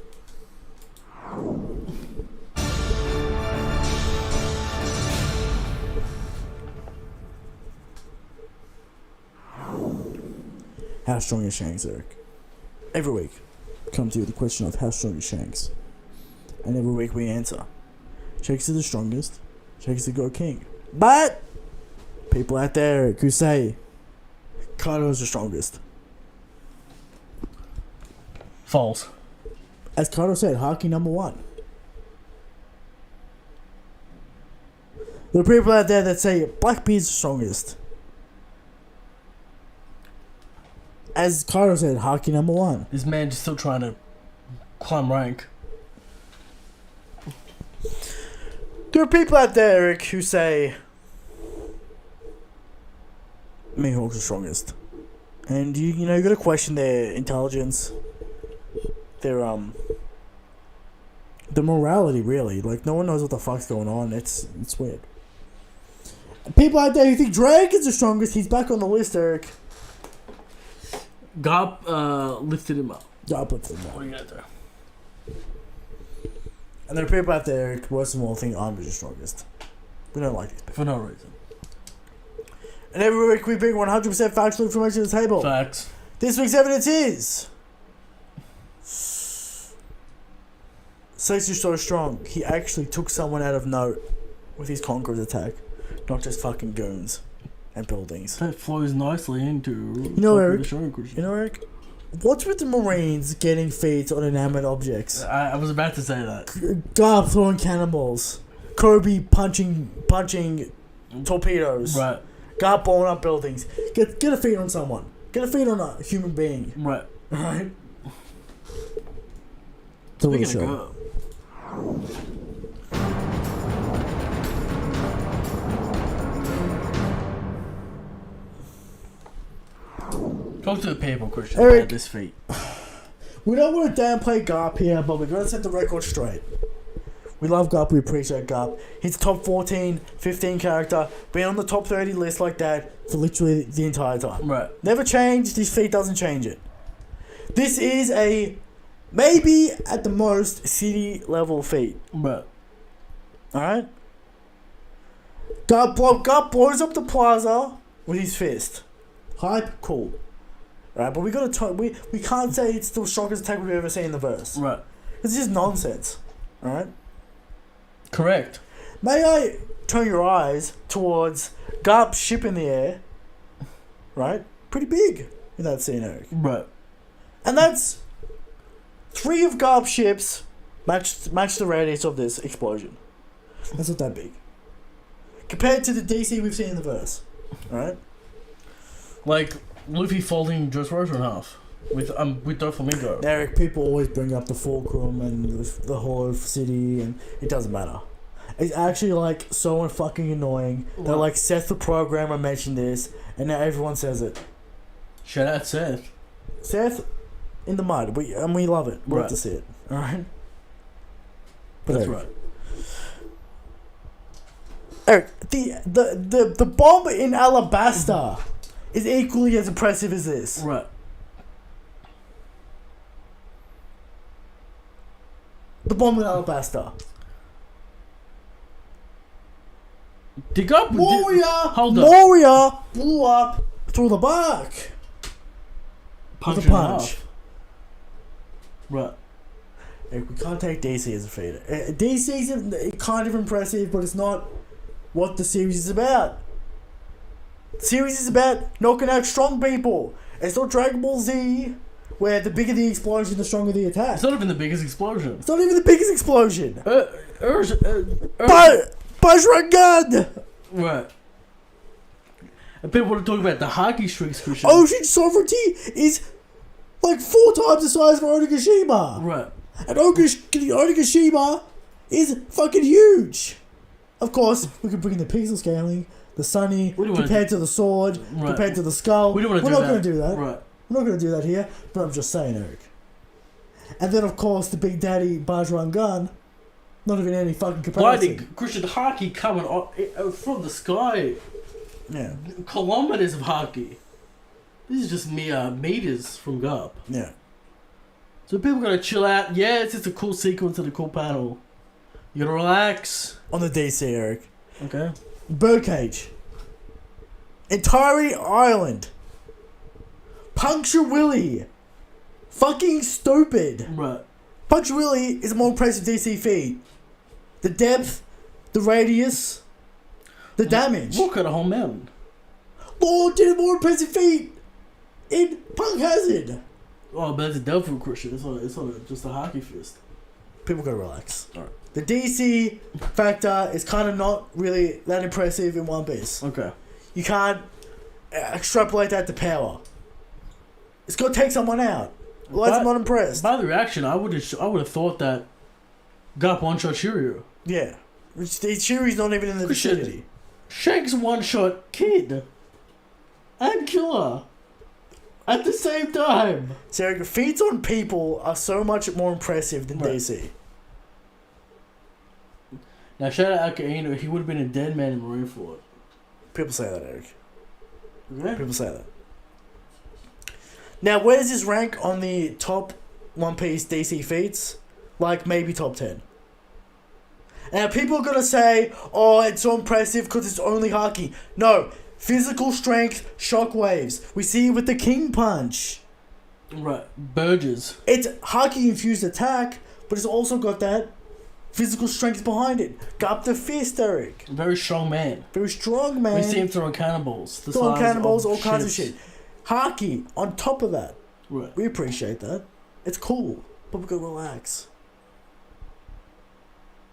How strong is Shanks, Eric? Every week, come to you with the question of how strong is Shanks, and every week we answer. Shanks is the strongest. Shanks is the God King. But people out there, Eric, who say Kaido is the strongest. False. As Kaido said, Haki number 1. There are people out there that say Blackbeard's the strongest. As Kaido said, Haki number 1. This man just still trying to climb rank. There are people out there, Eric, who say Mihawk's the strongest. And you know, you gotta question their intelligence. Their morality, really. Like, no one knows what the fuck's going on. It's weird. People out there who think Dragon's the strongest, he's back on the list, Eric. Garp lifted him up. Garp lifted him up. What are you gonna do? And there are people out there, Eric, worst of all, think I'm the strongest. We don't like these people. For no reason. And every week we bring 100% factual information to the table. Facts. This week's evidence is Seizu's so strong, he actually took someone out of note with his Conqueror's attack. Not just fucking goons and buildings. That flows nicely into Eric, the Shoryuken. You know, Eric? What's with the Marines getting feeds on inanimate objects? I was about to say that. Garp throwing cannonballs. Kobe punching torpedoes. Right. Garp blowing up buildings. Get a feed on someone. Get a feed on a human being. Right. Right? Speaking of Garp. Talk to the people, Christian, Eric. about this feat. We don't want to downplay Garp here, but we got to set the record straight. We love Garp, we appreciate Garp. He's top 14, 15 character, been on the top 30 list like that for literally the entire time. Right. Never changed, his feat doesn't change it. This is a, maybe at the most, city level feat. Right. Alright? Garp blows up the plaza with his fist. Hype, cool. Right, but we can't say it's the strongest attack we've ever seen in the verse. Right. It's just nonsense. Alright? Correct. May I turn your eyes towards Garp's ship in the air? Right? Pretty big in that scene, Eric. Right. And that's 3 of Garp's ships match the radius of this explosion. That's not that big. Compared to the DC we've seen in the verse. Alright? Like Luffy folding Dressrosa in half with Doflamingo. Eric, people always bring up the Fulcrum and the whole city, and it doesn't matter. It's actually like so fucking annoying that like Seth the programmer mentioned this, and now everyone says it. Shout out Seth. Seth, in the mud, we love it. We love to see it. All right. But That's Eric, right. Eric, the bomb in Alabasta is equally as impressive as this. Right. The bomb in Alabasta. Dig up. Hold up. Moria blew up through the back. Punch with a punch. Right. Eric, we can't take DC as a feeder. DC's kind of impressive, but it's not what the series is about. The series is about knocking out strong people. It's not Dragon Ball Z, where the bigger the explosion, the stronger the attack. It's not even the biggest explosion. It's not even the biggest explosion. Bajrangan! Right. And people want to talk about the hockey streaks, Christian. Ocean sovereignty is like 4 times the size of Onigashima. Right. And Onigashima is fucking huge. Of course, we could bring in the pixel scaling, the sunny, compared to the sword, compared to the skull. We're not going to do that. Right. We're not going to do that here, but I'm just saying, Eric. And then, of course, the Big Daddy Bajrangan. Not even any fucking comparison. Why Christian, hockey coming from the sky? Yeah. Kilometers of hockey. This is just mere meters from Garp. Yeah. So people gotta chill out. Yeah, it's just a cool sequence and a cool panel. You gotta relax. On the DC, Eric. Okay. Birdcage. Entire island. Puncture Willie. Fucking stupid. Right. Puncture Willie is a more impressive DC feat. The depth, the radius, the damage. Look at a whole mountain. Lord did a more impressive feat in Punk Hazard. Oh, but it's a Delphi Christian. It's not just a hockey fist. People gotta relax. Alright. The DC factor is kind of not really that impressive in One Piece. Okay. You can't extrapolate that to power. It's got to take someone out. Otherwise, I'm not impressed. By the reaction, I would have thought that Garp one-shot Shiryu. Yeah. Shiryu's not even in the vicinity. Shanks one-shot Kid and Killer at the same time. So feats on people are so much more impressive than DC. Now shout out Akainu, he would have been a dead man in Marineford. People say that, Eric. Okay. People say that. Now, where does this rank on the top One Piece DC feats? Like, maybe top 10. Now, people are going to say, oh, it's so impressive because it's only Haki. No. Physical strength, shockwaves. We see it with the King Punch. Right. Burgess. It's Haki-infused attack, but it's also got that physical strength behind it. Garp the Fist, Eric. Very strong man. Very strong man. We see him throwing cannonballs. Throwing cannonballs, all kinds of shit. Haki on top of that. Right. We appreciate that. It's cool, but we gotta relax.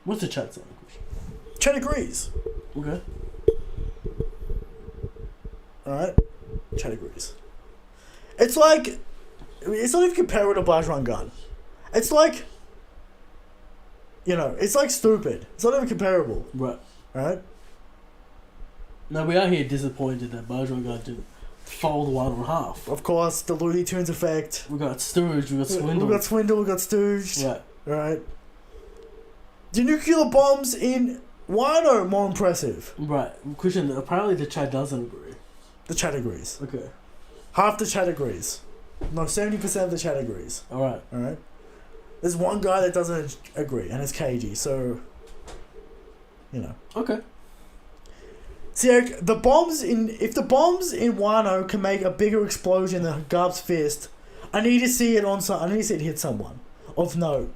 What's the chat saying? Chat agrees. Okay. Alright? Chat agrees. It's like... It's not even comparable to Bajrangan. It's like... You know, it's like stupid. It's not even comparable. Right. Alright? Now we are here disappointed that Bajrangan didn't fold one in half. Of course, the Looney Tunes effect. We got Stooge, we got Swindle. We got Swindle, we got Stooge. Right. Alright? The nuclear bombs in Wano more impressive. Right. Christian, apparently the chat doesn't agree. The chat agrees. Okay. Half the chat agrees. No, 70% of the chat agrees. Alright. Alright? There's one guy that doesn't agree, and it's KG, so... You know. Okay. See, Eric, if the bombs in Wano can make a bigger explosion than Garp's fist, I need to see it I need to see it hit someone. Of note.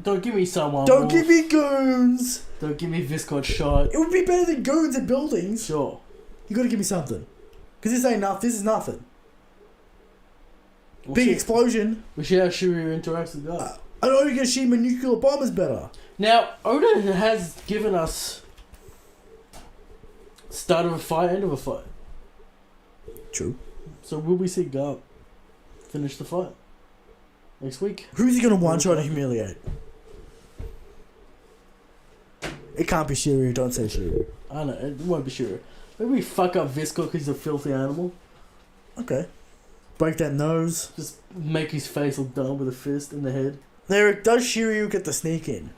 Don't give me someone. Don't give me goons! Don't give me Viscott shot. It would be better than goons in buildings. Sure. You gotta give me something. Because this is nothing. We'll Big see. explosion. We see how Shiryu interacts with that. I know Onigashima nuclear bomb is better. Now, Oda has given us start of a fight, end of a fight. True. So will we see Garp finish the fight next week? Who's he gonna one-shot and humiliate? It can't be Shiryu, don't say Shiryu. I know, it won't be Shiryu. Maybe we fuck up Visco because he's a filthy animal. Okay. Break that nose. Just make his face all dumb with a fist in the head. Eric, does Shiryu get the sneak in?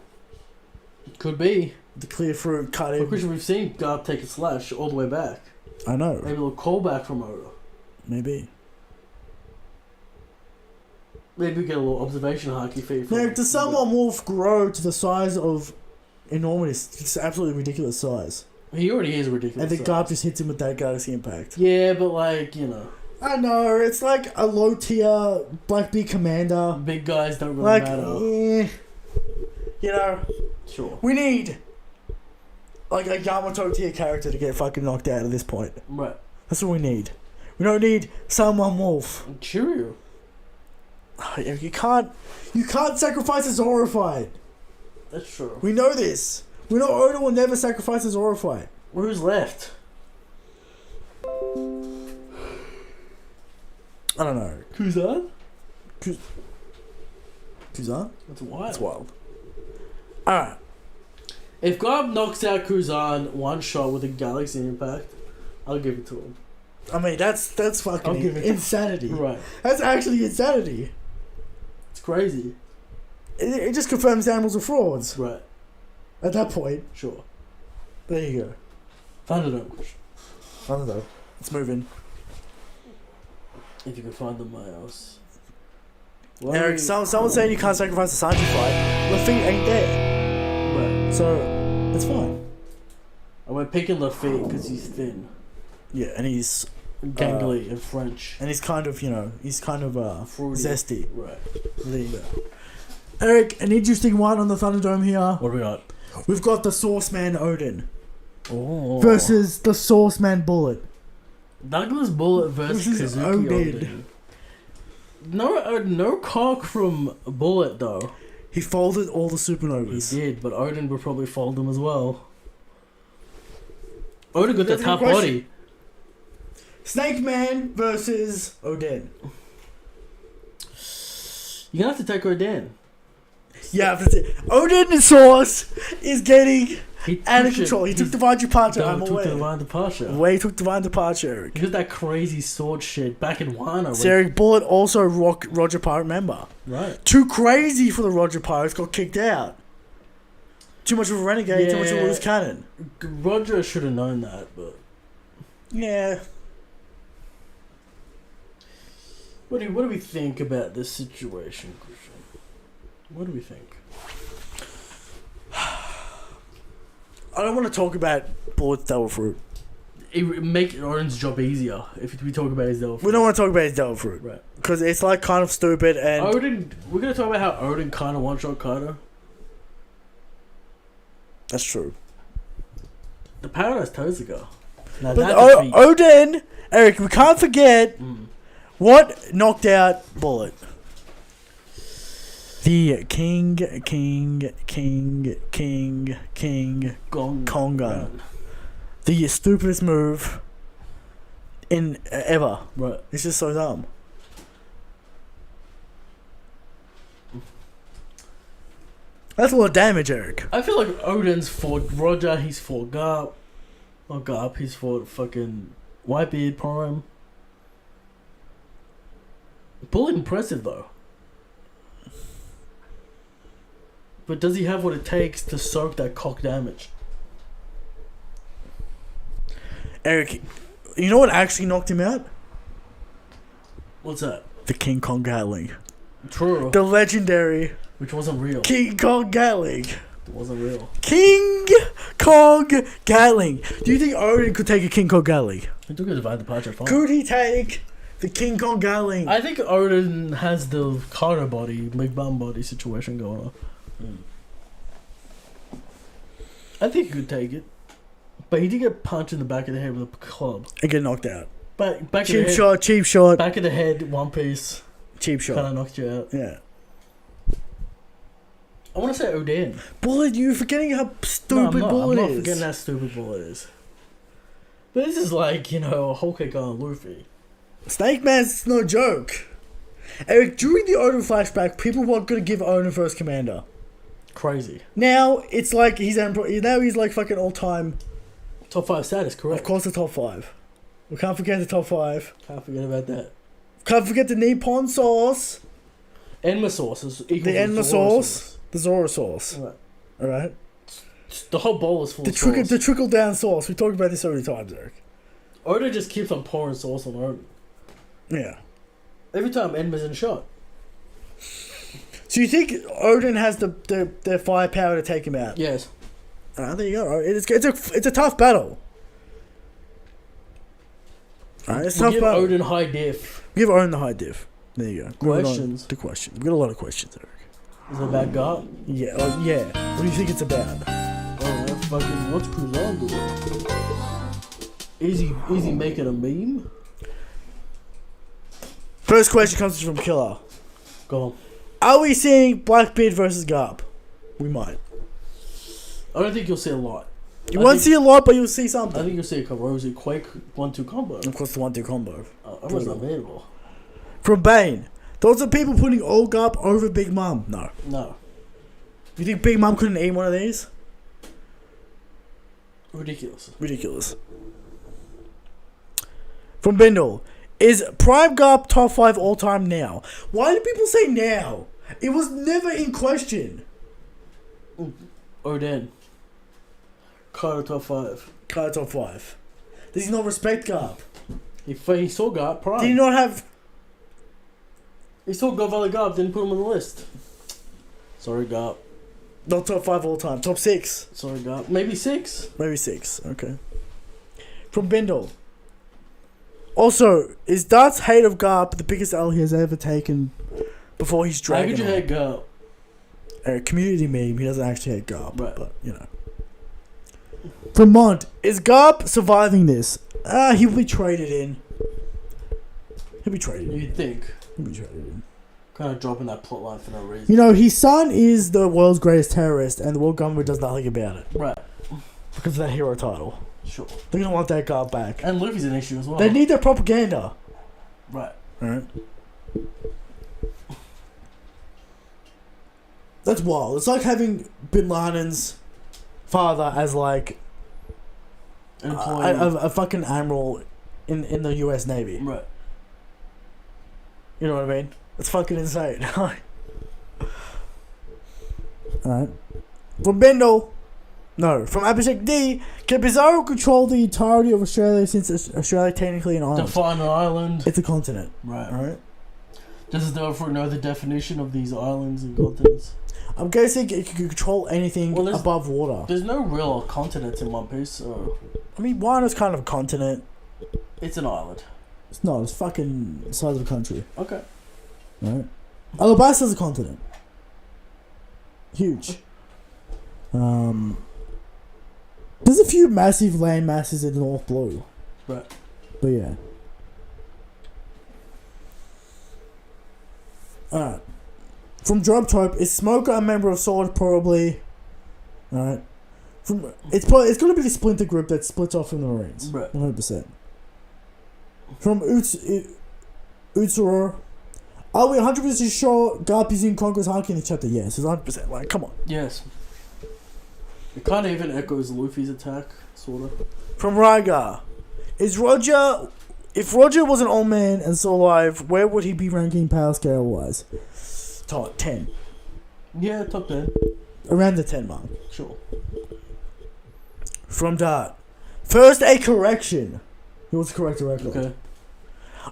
Could be. The clear fruit cut But in. Christian, we've seen Garp take a slash all the way back. I know. Maybe a little callback from Oda. Maybe. Maybe we get a little observation haki feed from Eric, does someone wolf grow to the size of enormous? It's absolutely ridiculous size. He already is ridiculous. And then Garp just hits him with that Galaxy Impact. Yeah, but like, you know. I know, it's like a low tier Blackbeard commander. Big guys don't really Like, matter. you know, Sure. we need like a Yamato tier character to get fucking knocked out at this point. Right. That's what we need. We don't need someone wolf. Cheerio. You can't sacrifice a Zoro fight. That's true. We know this. We know Oda will never sacrifice a Zoro fight. Who's left? I don't know. Kuzan? Kuzan? That's wild. That's wild. Alright. If Garp knocks out Kuzan one shot with a Galaxy Impact, I'll give it to him. I mean, that's I'll fucking give it insanity. Right. That's actually insanity. It's crazy. It just confirms the animals are frauds. Right. At that point. Sure. There you go. Thunderdome. I don't know. It's moving. If you can find the mouse. Eric, someone's saying you can't sacrifice the Sanji fight. Lafitte ain't there. Right. So, it's fine. I went picking Lafitte because he's thin. Yeah, and he's... Gangly and French. And he's kind of, Fruity. zesty. Right. There you go. Eric, an interesting one on the Thunderdome here. What do we got? We've got the Sourceman Odin Oh. versus the Sourceman Bullet. Douglas Bullet versus This is Kazuki Odin. Odin. No cock from Bullet though. He folded all the He supernovas. did, but Odin would probably fold them as well. Odin got the That's a good top question. body. Snake Man versus Odin. You're gonna have to take Odin. Yeah, that's it. Odin Source is getting He out of took it. control. He took divine departure. I'm took aware. divine departure. Way took divine departure, Eric. He did that crazy sword shit back in Wano. So Eric, Bullet also Roger Pirate member. Right. Too crazy for the Roger Pirates, got kicked out. Too much of a renegade, too much of a Yeah. loose cannon. Roger should have known that, but Yeah. what do we think about this situation, Christian? What do we think? I don't want to talk about Bullet's Devil Fruit. It would make Odin's job easier if we talk about his Devil Fruit. We don't want to talk about his Devil Fruit. Right. Because it's like kind of stupid and... Odin, we're gonna talk about how Odin kind of one-shot Kaido. That's true. The Paradise Tozuka. Now But that defeat- Odin, Eric, we can't forget what knocked out Bullet. The King Konga. The stupidest move in ever. Right. It's just so dumb. That's a lot of damage, Eric. I feel like Odin's fought Roger, he's fought Garp. Not Garp, he's fought fucking Whitebeard, Prime. Bullet impressive though. But does he have what it takes to soak that cock damage? Eric, you know what actually knocked him out? What's that? The King Kong Gatling. True. The legendary Which wasn't real. King Kong Gatling. It wasn't real. King Kong Gatling. Do you think Odin could take a King Kong Gatling? He took a divide the departure fine. Could he take the King Kong Gatling? I think Odin has the Carter body, big bum body situation going on. I think he could take it. But he did get punched in the back of the head with a club. And get knocked out. Back of the Cheap head, shot, cheap shot. Back of the head, one piece. Cheap shot. Kind of knocked you out. Yeah. I want to say Odin. Bullet, you're forgetting how stupid Bullet I'm is. not forgetting how stupid Bullet is. But this is like, a whole cake on Luffy. Snake Man's no joke. Eric, during the Odin flashback, people weren't going to give Odin first commander. Crazy. Now, it's like he's like fucking all-time. Top 5 status, correct. Of course, the top 5. We can't forget the top 5. Can't forget about that. Can't forget the Nippon sauce. Enma sauce is equal The to Enma Zoro sauce. The Zoro sauce. Right. Alright? The whole bowl is full The of sauce. The trickle-down sauce. We talked about this so many times, Eric. Oda just keeps on pouring sauce on Odin. Yeah. Every time Enma's in a shot. So you think Odin has the firepower to take him out? Yes. Alright, there you go. It's a tough battle. Alright, it's a We'll tough give battle. Odin high diff. Give Odin the high diff. There you go. Questions. The questions. We got a lot of questions, Eric. Is it about Garp? Yeah. Oh, yeah. What do you think it's about? Oh, that fucking what's Cruzon doing? Is he making a meme? First question comes from Killer. Go on. Are we seeing Blackbeard versus Garp? We might. I don't think you'll see a lot. You won't see a lot, but you'll see I something. think you'll see a couple. Or is it Quake 1-2 combo? Of course, the 1-2 combo. I wasn't available. From Bane. Those are people putting old Garp over Big Mom. No. No. You think Big Mom couldn't eat one of these? Ridiculous. Ridiculous. From Bindle. Is Prime Garp top 5 all time now? Why do people say now? It was never in question. Odin. Carter top 5. Carter top 5. Does he not respect Garp? He saw Garp Prime. Did he not have... He saw Valley Garp, didn't put him on the list. Sorry, Garp. Not top 5 all time. Top 6. Sorry, Garp. Maybe 6. Maybe 6. Okay. From Bindle. Also, is Dart's hate of Garp the biggest L he has ever taken before he's How dragging could you hate Garp? A community meme, he doesn't actually hate Garp. Right. But, From Mont, is Garp surviving this? He'll be traded in. He'll be traded in. You'd think. He'll be traded in. Kind of dropping that plotline for no reason. His son is the world's greatest terrorist, and the world government does nothing about it. Right. Because of that hero title. Sure. They're gonna want that Garp back. And Luffy's an issue as well. They need their propaganda. Right. Alright. That's wild. It's like having Bin Laden's father as like a fucking admiral in the US Navy. Right. You know what I mean? It's fucking insane. Alright. From Bendel. No. From Abhishek D. Can Bizarro control the entirety of Australia since Australia technically an island? Define an island. It's a continent. Right. Alright. Does it therefore know the definition of these islands and continents? I'm guessing it can control anything above water. There's no real continents in One Piece, so... I mean, Wano's kind of a continent. It's an island. It's not. It's fucking the size of a country. Okay. Right? Alabasta's a continent. Huge. There's a few massive land masses in the North Blue. Right. But yeah. Alright. From Drop Trope, is Smoker a member of Sword? Probably. Alright. It's gonna be the splinter group that splits off from the Marines. Right. 100%. From Utsuro, are we 100% sure Garp is in Conqueror's Haki in the chapter? Yes, it's 100%. Like, come on. Yes. It kind of even echoes Luffy's attack, sort of. From Rygar, if Roger was an old man and still alive, where would he be ranking power scale wise? Top 10. Yeah, top 10. Around the 10 mark. Sure. From Dart. First, a correction. He wants to correct the record. Okay.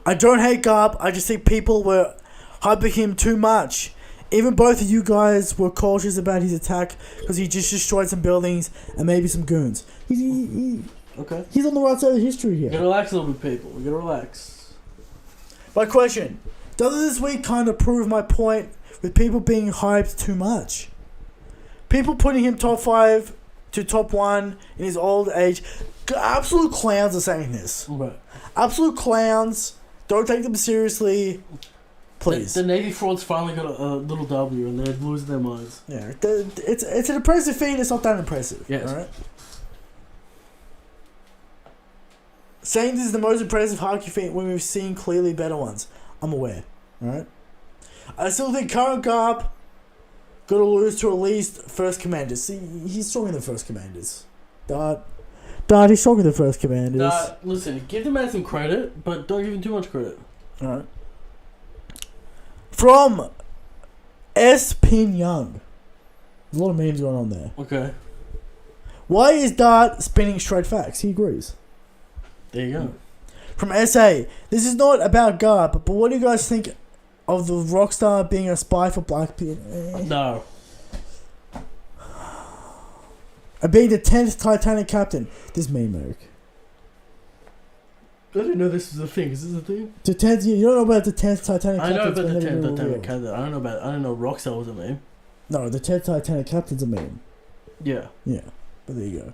I don't hate Garp, I just think people were hyping him too much. Even both of you guys were cautious about his attack because he just destroyed some buildings and maybe some goons. Okay. He's on the right side of history here. We gotta relax a little bit, people. We gotta relax. My question, doesn't this week kind of prove my point with people being hyped too much? People putting him top 5 to top 1 in his old age. Absolute clowns are saying this. Right. Absolute clowns. Don't take them seriously. Please. The Navy frauds finally got a little W and they're losing their minds. Yeah, it's an impressive feat. It's not that impressive. Yes. All right. Saying this is the most impressive hockey feat when we've seen clearly better ones. I'm aware. All right. I still think current Garp got to lose to at least first commanders. See, he's stronger than first commanders. Dart, he's stronger than first commanders. Listen, give the man some credit, but don't give him too much credit. All right. From S. Pin Young. There's a lot of memes going on there. Okay. Why is Dart spinning straight facts? He agrees. There you go. From SA. This is not about Garp, but what do you guys think of the Rockstar being a spy for Blackbeard? No. And being the 10th Titanic captain. This meme, Eric. I didn't know this was a thing. Is this a thing? The 10th, you don't know about the 10th Titanic captain? I know about the 10th Titanic captain. I don't know Rockstar was a meme. No, the 10th Titanic captain's a meme. Yeah. Yeah, but there you go.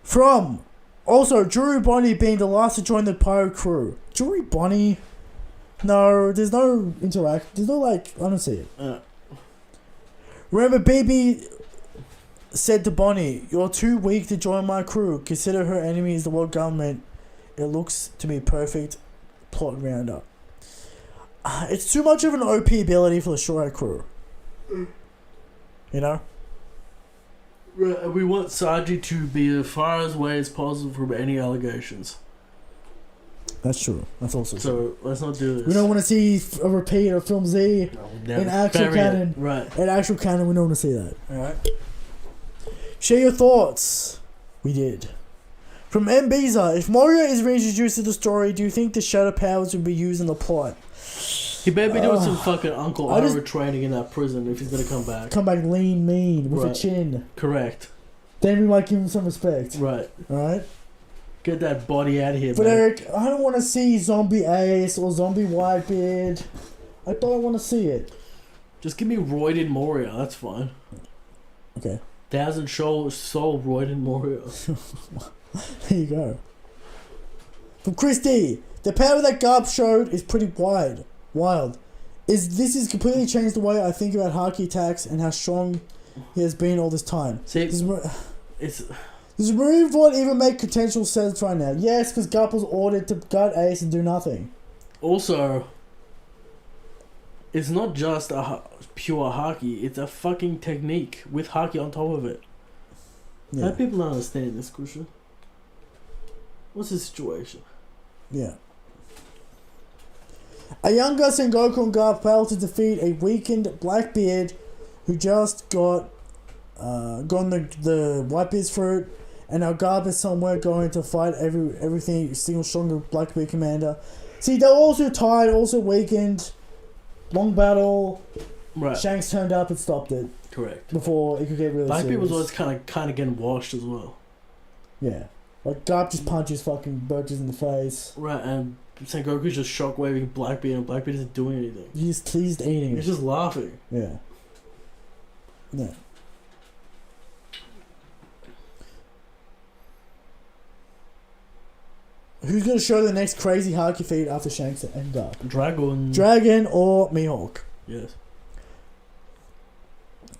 From, also, Drew Bonnie being the last to join the pirate crew. Drew Bonnie? No, there's no interact. There's no, like, I don't see it. Remember, BB said to Bonnie, "You're too weak to join my crew. Consider her enemy is the world government. It looks to be perfect plot rounder." It's too much of an OP ability for the short crew. You know? Right, we want Saji to be as far away as possible from any allegations. That's true. That's also true. So let's not do this. We don't want to see a repeat of Film Z in actual canon. Right. In actual canon, we don't want to see that. Alright? Share your thoughts. We did. From Mbiza, if Moria is reintroduced to the story, do you think the shadow powers will be used in the plot? He better be doing some fucking Uncle Ira training in that prison if he's gonna come back. Come back lean, mean, with a chin. Correct. Then we might give him some respect. Right. Alright? Get that body out of here, but man. Eric, I don't want to see Zombie Ace or Zombie Whitebeard. I don't want to see it. Just give me roided Moria, that's fine. Okay. 1,000 soul roided Moria. There you go. From Christy, the power that Garp showed is pretty wild. This has completely changed the way I think about hockey attacks and how strong he has been all this time. See, does Marine Vault even make potential sense right now? Yes, because Garp was ordered to gut Ace and do nothing. Also, it's not just a pure hockey, it's a fucking technique with hockey on top of it. Yeah. How do people not understand this, Kusha? What's the situation? Yeah. A younger Sengoku and Garp failed to defeat a weakened Blackbeard who just got the Whitebeard's fruit, and now Garp is somewhere going to fight everything single stronger Blackbeard commander. See, they're also tired, also weakened. Long battle. Right. Shanks turned up and stopped it. Correct. Before it could get really Blackbeard serious. was always kind of getting washed as well. Yeah. Like, Garp just punches fucking birches in the face. Right, and Sengoku's just shockwaving Blackbeard, and Blackbeard isn't doing anything. He's eating He's just laughing. Yeah. Yeah. Who's going to show the next crazy hockey feat after Shanks and Garp? Dragon or Mihawk? Yes.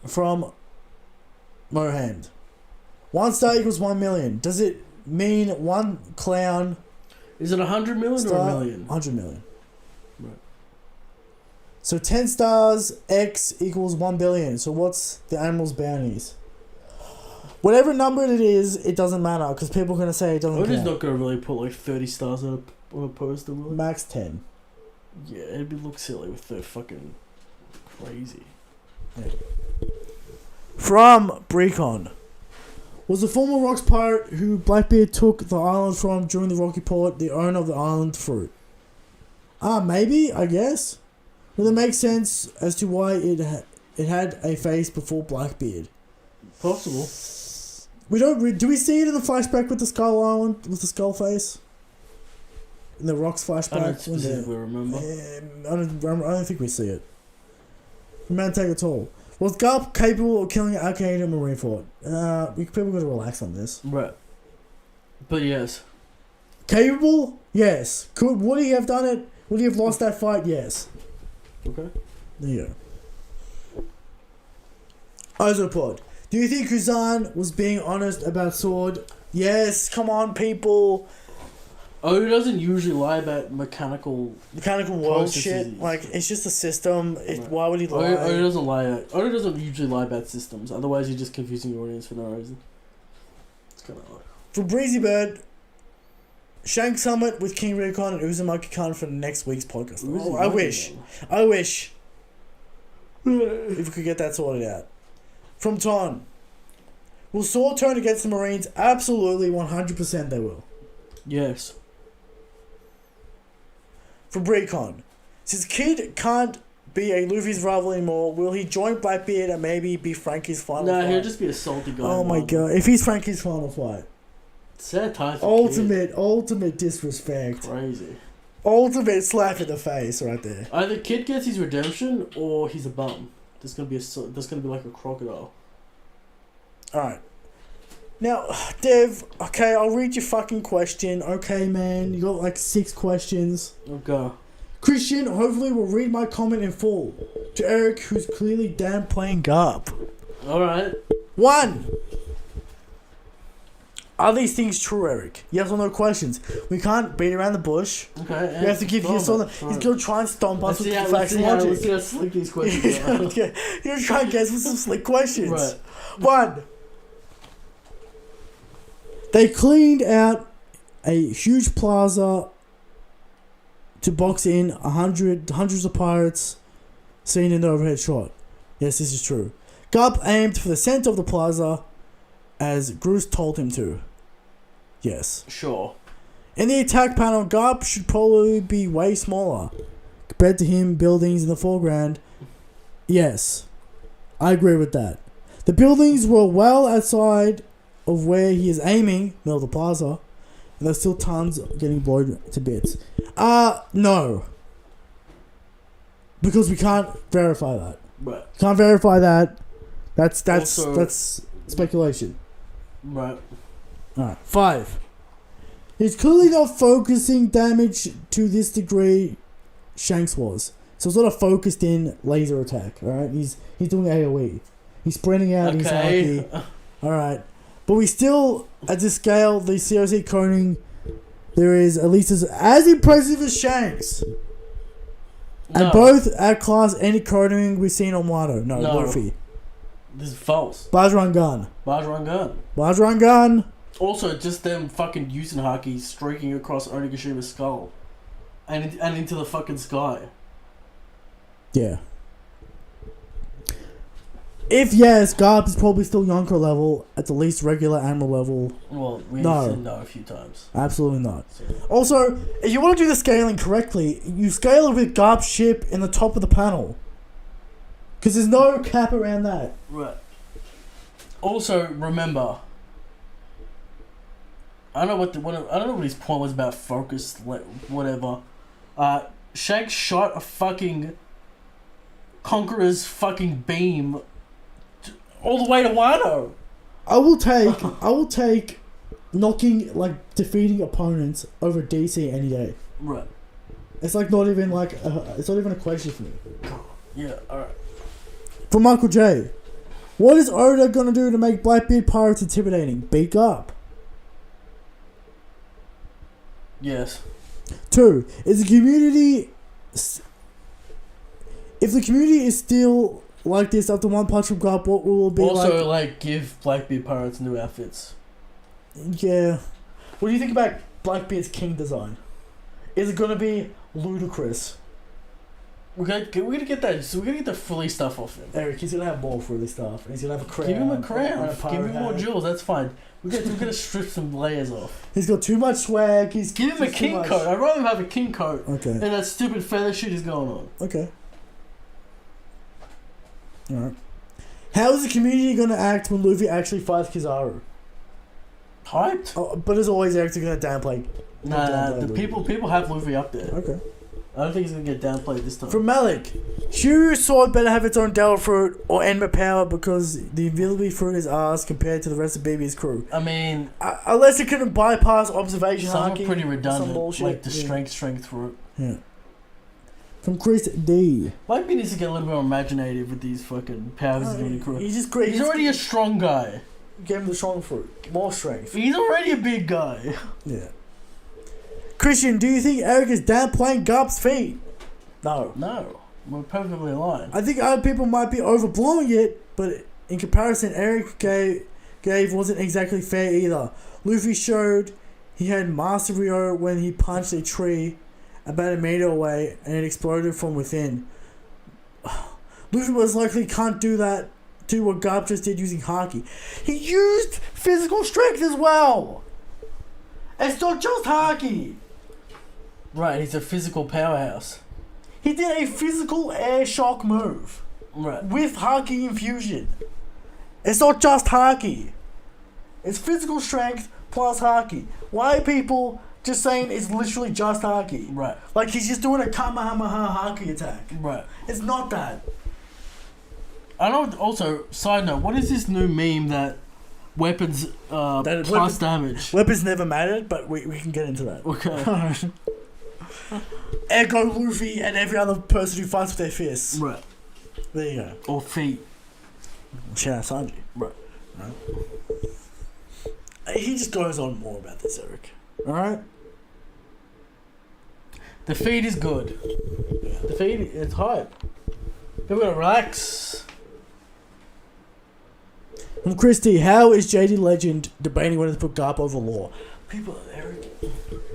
From Mohand. 1 star equals 1 million. Does it mean one clown? Is it 100 million or a million? 100 million. Right. So 10 stars X equals 1 billion. So what's the animal's bounties? Whatever number it is, it doesn't matter because people are going to say it doesn't count. Oda's not going to really put like 30 stars on a poster, really. Max 10. Yeah, it'd look silly with the fucking crazy. Yeah. From Brecon. Was the former Rocks pirate who Blackbeard took the island from during the Rocky Port the owner of the island fruit? Maybe, I guess. Will it make sense as to why it had a face before Blackbeard? Possible. We don't. Do we see it in the flashback with the Skull Island with the skull face? In the Rocks flashback. I don't specifically remember. I don't think we see it. We might take it all. Was Garp capable of killing an arcade in Marineford? People got to relax on this. Right. But yes. Capable? Yes. Would he have done it? Would he have lost that fight? Yes. Okay. There you go. Ozopod. Do you think Kuzan was being honest about Sword? Yes. Come on, people. Oda doesn't usually lie about mechanical world shit. Like, it's just a system. Why would he lie? Oda doesn't lie. Oda doesn't usually lie about systems. Otherwise, you're just confusing your audience for no reason. It's kind of odd. For Breezy Bird, Shank Summit with King Recon and Uzumaki Khan for next week's podcast. I wish. If we could get that sorted out. From Ton. Will Sword turn against the Marines? Absolutely, 100% they will. Yes. From Brecon. Since Kid can't be a Luffy's rival anymore, will he join Blackbeard and maybe be Frankie's final fight? Nah, he'll just be a salty guy. Oh my god, if he's Frankie's final fight. Sad time for Ultimate disrespect. Crazy. Ultimate slap in the face right there. Either Kid gets his redemption or he's a bum. There's gonna be like a crocodile. Alright. Now, Dev, okay, I'll read your fucking question. Okay, man, you got like 6 questions. Okay. Christian, hopefully will read my comment in full. To Eric, who's clearly damn playing Garp. Alright. 1. Are these things true, Eric? Yes or no questions. We can't beat around the bush. Okay. We have to give yes or no. He's going to try and stomp us with facts and logic. Let's see how slick these questions are. You're going to try and guess with some slick questions. Right. 1. They cleaned out a huge plaza to box in hundreds of pirates seen in the overhead shot. Yes, this is true. Garp aimed for the center of the plaza as Bruce told him to. Yes. Sure. In the attack panel, Garp should probably be way smaller compared to him buildings in the foreground. Yes. I agree with that. The buildings were well outside of where he is aiming, middle of the plaza, and there's still tons getting blown to bits. No. Because we can't verify that. Right. Can't verify that. That's speculation. Right. Alright. 5. He's clearly not focusing damage to this degree Shanks was. So it's not a focused in laser attack, alright? He's doing AoE. He's spreading out his haki. Alright. But we still, at this scale, the COC coning, there is at least as impressive as Shanks. No. And both outclass any coning we've seen on Wano. No, Luffy. This is false. Bajran Gun. Bajran Gun. Also, just them fucking using haki streaking across Onigashima's skull. And into the fucking sky. Yeah. If yes, Garp is probably still Yonko level, at the least regular Admiral level. Well, we said no a few times. Absolutely not. So. Also, if you want to do the scaling correctly, you scale it with Garp's ship in the top of the panel. Because there's no cap around that. Right. Also, remember, I don't know what his point was about focus, whatever. Shanks shot a fucking Conqueror's fucking beam all the way to Wano. I will take defeating opponents over DC any day. Right. It's like not even a question for me. Yeah, alright. For Michael J. What is Oda gonna do to make Blackbeard pirates intimidating? Beat up. Yes. 2. Is the community... If the community is still like this after one punch from Garp, what will it be also, give Blackbeard pirates new outfits. Yeah. What do you think about Blackbeard's king design? Is it going to be ludicrous? We're gonna get that. So we're gonna get the frilly stuff off him. Eric, he's gonna have more frilly stuff. And he's gonna have a crown. Give him a crown. and a Give him more hat. jewels. That's fine. We're gonna strip some layers off. He's got too much swag. Give him a king coat. I'd rather have a king coat. Okay. And that stupid feather shit is going on. Okay. Alright. How is the community gonna act when Luffy actually fights Kizaru? Hyped? Oh, but as always, Eric's gonna downplay. Nah, the people have Luffy up there. Okay. I don't think he's gonna get downplayed this time. From Malik, Shuru's sword better have its own devil fruit or Enma power because the invisibility fruit is ours compared to the rest of BB's crew. I mean, unless it couldn't bypass observation. some are pretty redundant, bullshit. like the strength fruit. Yeah. From Chris D. Mike B needs to get a little bit more imaginative with these fucking powers he's gonna crew. He's just great. He's already a strong guy. Give him the strong fruit, more strength. He's already a big guy. Yeah. Christian, do you think Eric is downplaying Garp's feat? No. No, we're perfectly aligned. I think other people might be overblowing it, but in comparison, Eric gave wasn't exactly fair either. Luffy showed he had mastery when he punched a tree about a meter away and it exploded from within. Luffy most likely can't do that to what Garp just did using Haki. He used physical strength as well. It's not just Haki. Right, he's a physical powerhouse. He did a physical air shock move. Right. With Haki infusion. It's not just Haki. It's physical strength plus Haki. Why are people just saying it's literally just Haki? Right. Like he's just doing a Kamehameha Haki attack. Right. It's not that. I know. Also, side note, what is this new meme that weapons plus damage? Weapons never mattered, but we can get into that. Okay. Echo Luffy and every other person who fights with their fists. Right. There you go. Or feet. Shout out Sanji. Right. He just goes on more about this, Eric. Alright? The feed is good. The feed, it's hype. People gotta relax. From Christy, how is JD Legend debating whether to put Garp over Law? People, Eric,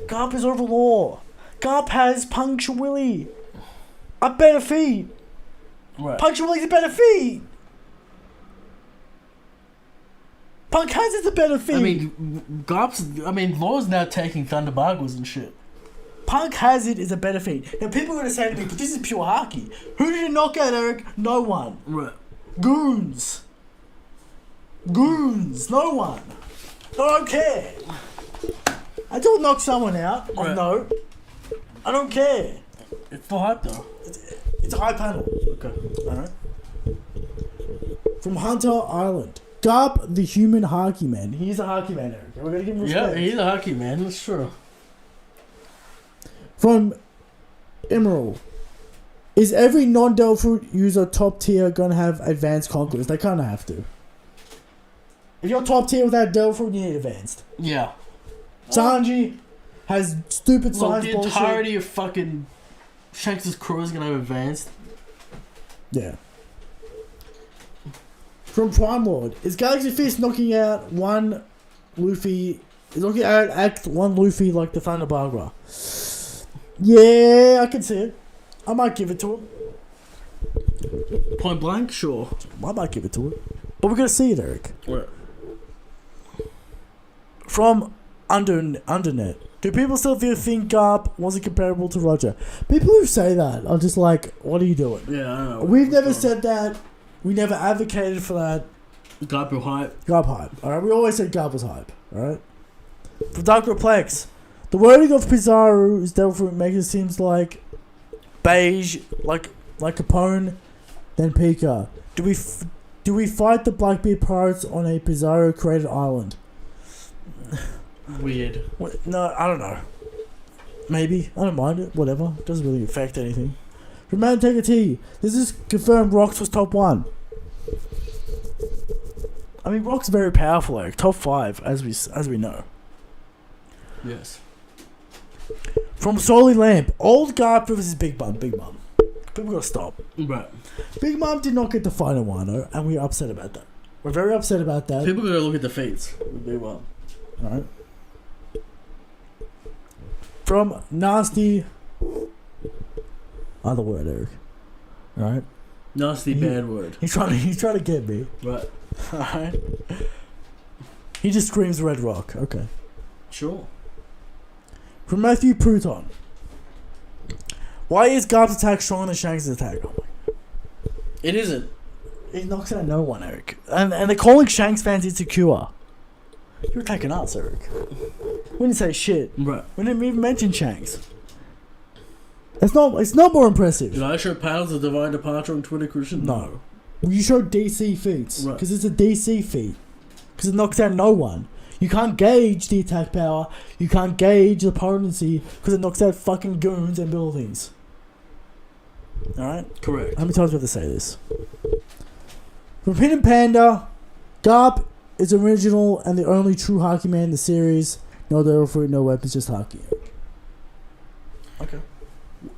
Garp is over Law. Garp has Puncture Willy. A better feat. Right. Puncture Willy's a better feat. Punk has it a better feat. I mean, Law's now taking Thunder Bargles and shit. Punk has it is a better feat. Now people are going to say to me, but this is pure Haki. Who did it knock out, Eric? No one. Right. Goons. No one. I don't care. I don't knock someone out. Oh, Right. no. I don't care. It's still hype though. It's a high panel. Okay. Alright. From Hunter Island. Garp, the human Haki man. He's a Haki man, Eric. We're going to give him respect. Yeah, he's a hockey man. That's true. From Emerald. Is every non-Devil Fruit user top tier gonna have advanced conquerors? They kinda have to. If you're top tier without Devil Fruit, you need advanced. Yeah. Sanji has stupid science the bullshit. entirety of fucking Shanks' crew is gonna have advanced. Yeah. From Prime Lord. Is Galaxy Fist knocking out one Luffy... Is knocking out one Luffy like the Thunder Bargra? Yeah, I can see it. I might give it to him. Point blank, sure. I might give it to him. But we're going to see it, Eric. Right. From Undernet. Do people still think Garp wasn't comparable to Roger? People who say that are just like, what are you doing? Yeah, I don't know. We've never said that. We never advocated for that. Garp was hype. Garp hype. Alright, we always said Garp was hype. Alright? For Dark Replex. The wording of Pizarro's Devil Fruit makes it seems like beige, like Capone, then Pika. Do we fight the Blackbeard pirates on a Pizarro created island? Weird. No, I don't know. Maybe. I don't mind it. Whatever. It doesn't really affect anything. From Man Take a T. This is confirmed Rocks was top 1. I mean, Rock's very powerful, like top 5, as we know. Yes. From Solly Lamp, old Garp versus Big Mom. People gotta stop. Right. Big Mom did not get the final Wano, and we're upset about that. We're very upset about that. People gotta look at the fates. They will. Alright. From Nasty. Other word, Eric. Right? Nasty bad word. He's trying to get me. Right. Alright. He just screams Red Rock. Okay. Sure. From Matthew Pruton. Why is Garp's attack stronger than Shanks' attack? Oh my. It isn't. He knocks out no one, Eric. And they're calling Shanks fans insecure. You're attacking us, Eric. We didn't say shit. Right. We didn't even mention Shanks. It's not more impressive. Did I show panels of Divine Departure on Twitter, Christian? No. You showed DC feats. Right. Because it's a DC feat. Because it knocks out no one. You can't gauge the attack power. You can't gauge the potency. Because it knocks out fucking goons and buildings. Alright? Correct. How many times do I have to say this? From Pin and Panda, Garp is original and the only true hockey man in the series. No devil fruit, no weapons, just hockey. Okay.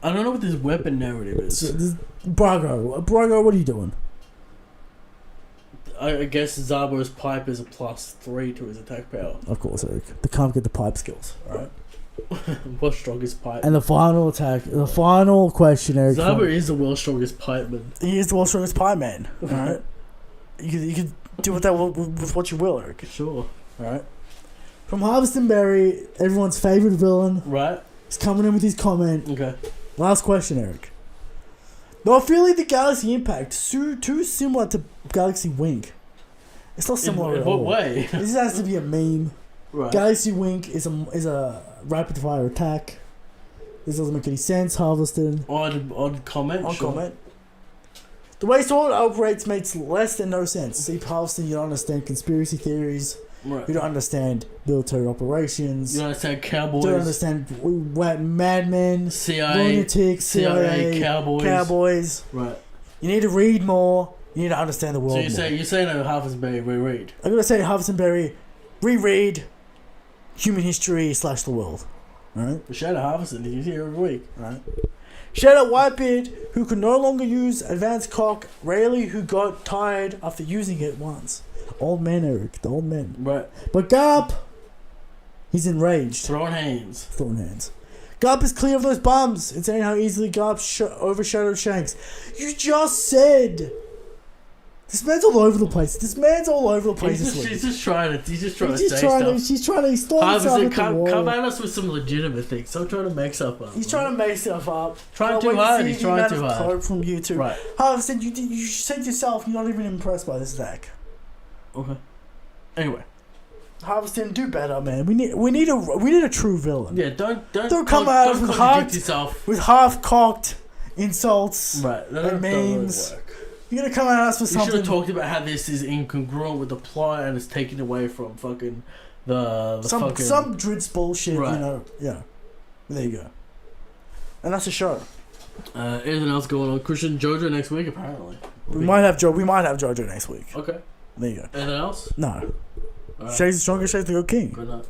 I don't know what this weapon narrative is. Brago, what are you doing? I guess Zabo's pipe is a +3 to his attack power. Of course, Eric. They can't get the pipe skills, alright? World's strongest pipe. And the final question, Eric. Zabo is the world's strongest pipe man. He is the world's strongest pipe man, alright? You can do with what you will, Eric. Sure. Alright? From Harvesting Berry, everyone's favourite villain. Right. He's coming in with his comment. Okay. Last question, Eric. Though I feel like the Galaxy Impact too similar to Galaxy Wink. It's not similar in at what all. way? This has to be a meme. Right. Galaxy Wink is a rapid fire attack. This doesn't make any sense. Harvested. On comment. On sure. comment. The way Sword operates makes less than no sense. See, Harvesting, you don't understand conspiracy theories. Right. You don't understand military operations. You don't understand cowboys. You don't understand madmen, CIA, lunatics, CIA, cowboys. Right. You need to read more. You need to understand the world. So you're saying that Harvestberry reread? I'm gonna say Harvestonberry, reread human history / the world. Alright? Shout out Harveston, he's here every week. Alright. Shout out Whitebeard, who could no longer use advanced cock, Rayleigh, who got tired after using it once. Old man, Eric, the old man. Right. But Garp, he's enraged. Throwing hands. Garp is clear of those bums. Insane how easily Garp overshadowed Shanks. You just said. This man's all over the place. He's just trying to say stuff. She's trying to install himself come at us with some legitimate things. Stop trying to make stuff up. He's trying to make stuff up. Trying too hard. He's trying too hard. From YouTube. Right. Harveston, you said yourself you're not even impressed by this attack. Okay. Anyway. Harveston, do better, man. We need a true villain. Yeah, don't come out with half cocked insults. Right. And memes. Really work. You're gonna come at us with something. You should have talked about how this is incongruent with the plot and it's taken away from fucking some Dritz bullshit. Right. You know. Yeah. There you go. And that's the show. Anything else going on? Christian JoJo next week apparently. We might have JoJo next week. Okay. There you go. Anything else? No. Right. Shay's the strongest, Shay's the good king. Good night.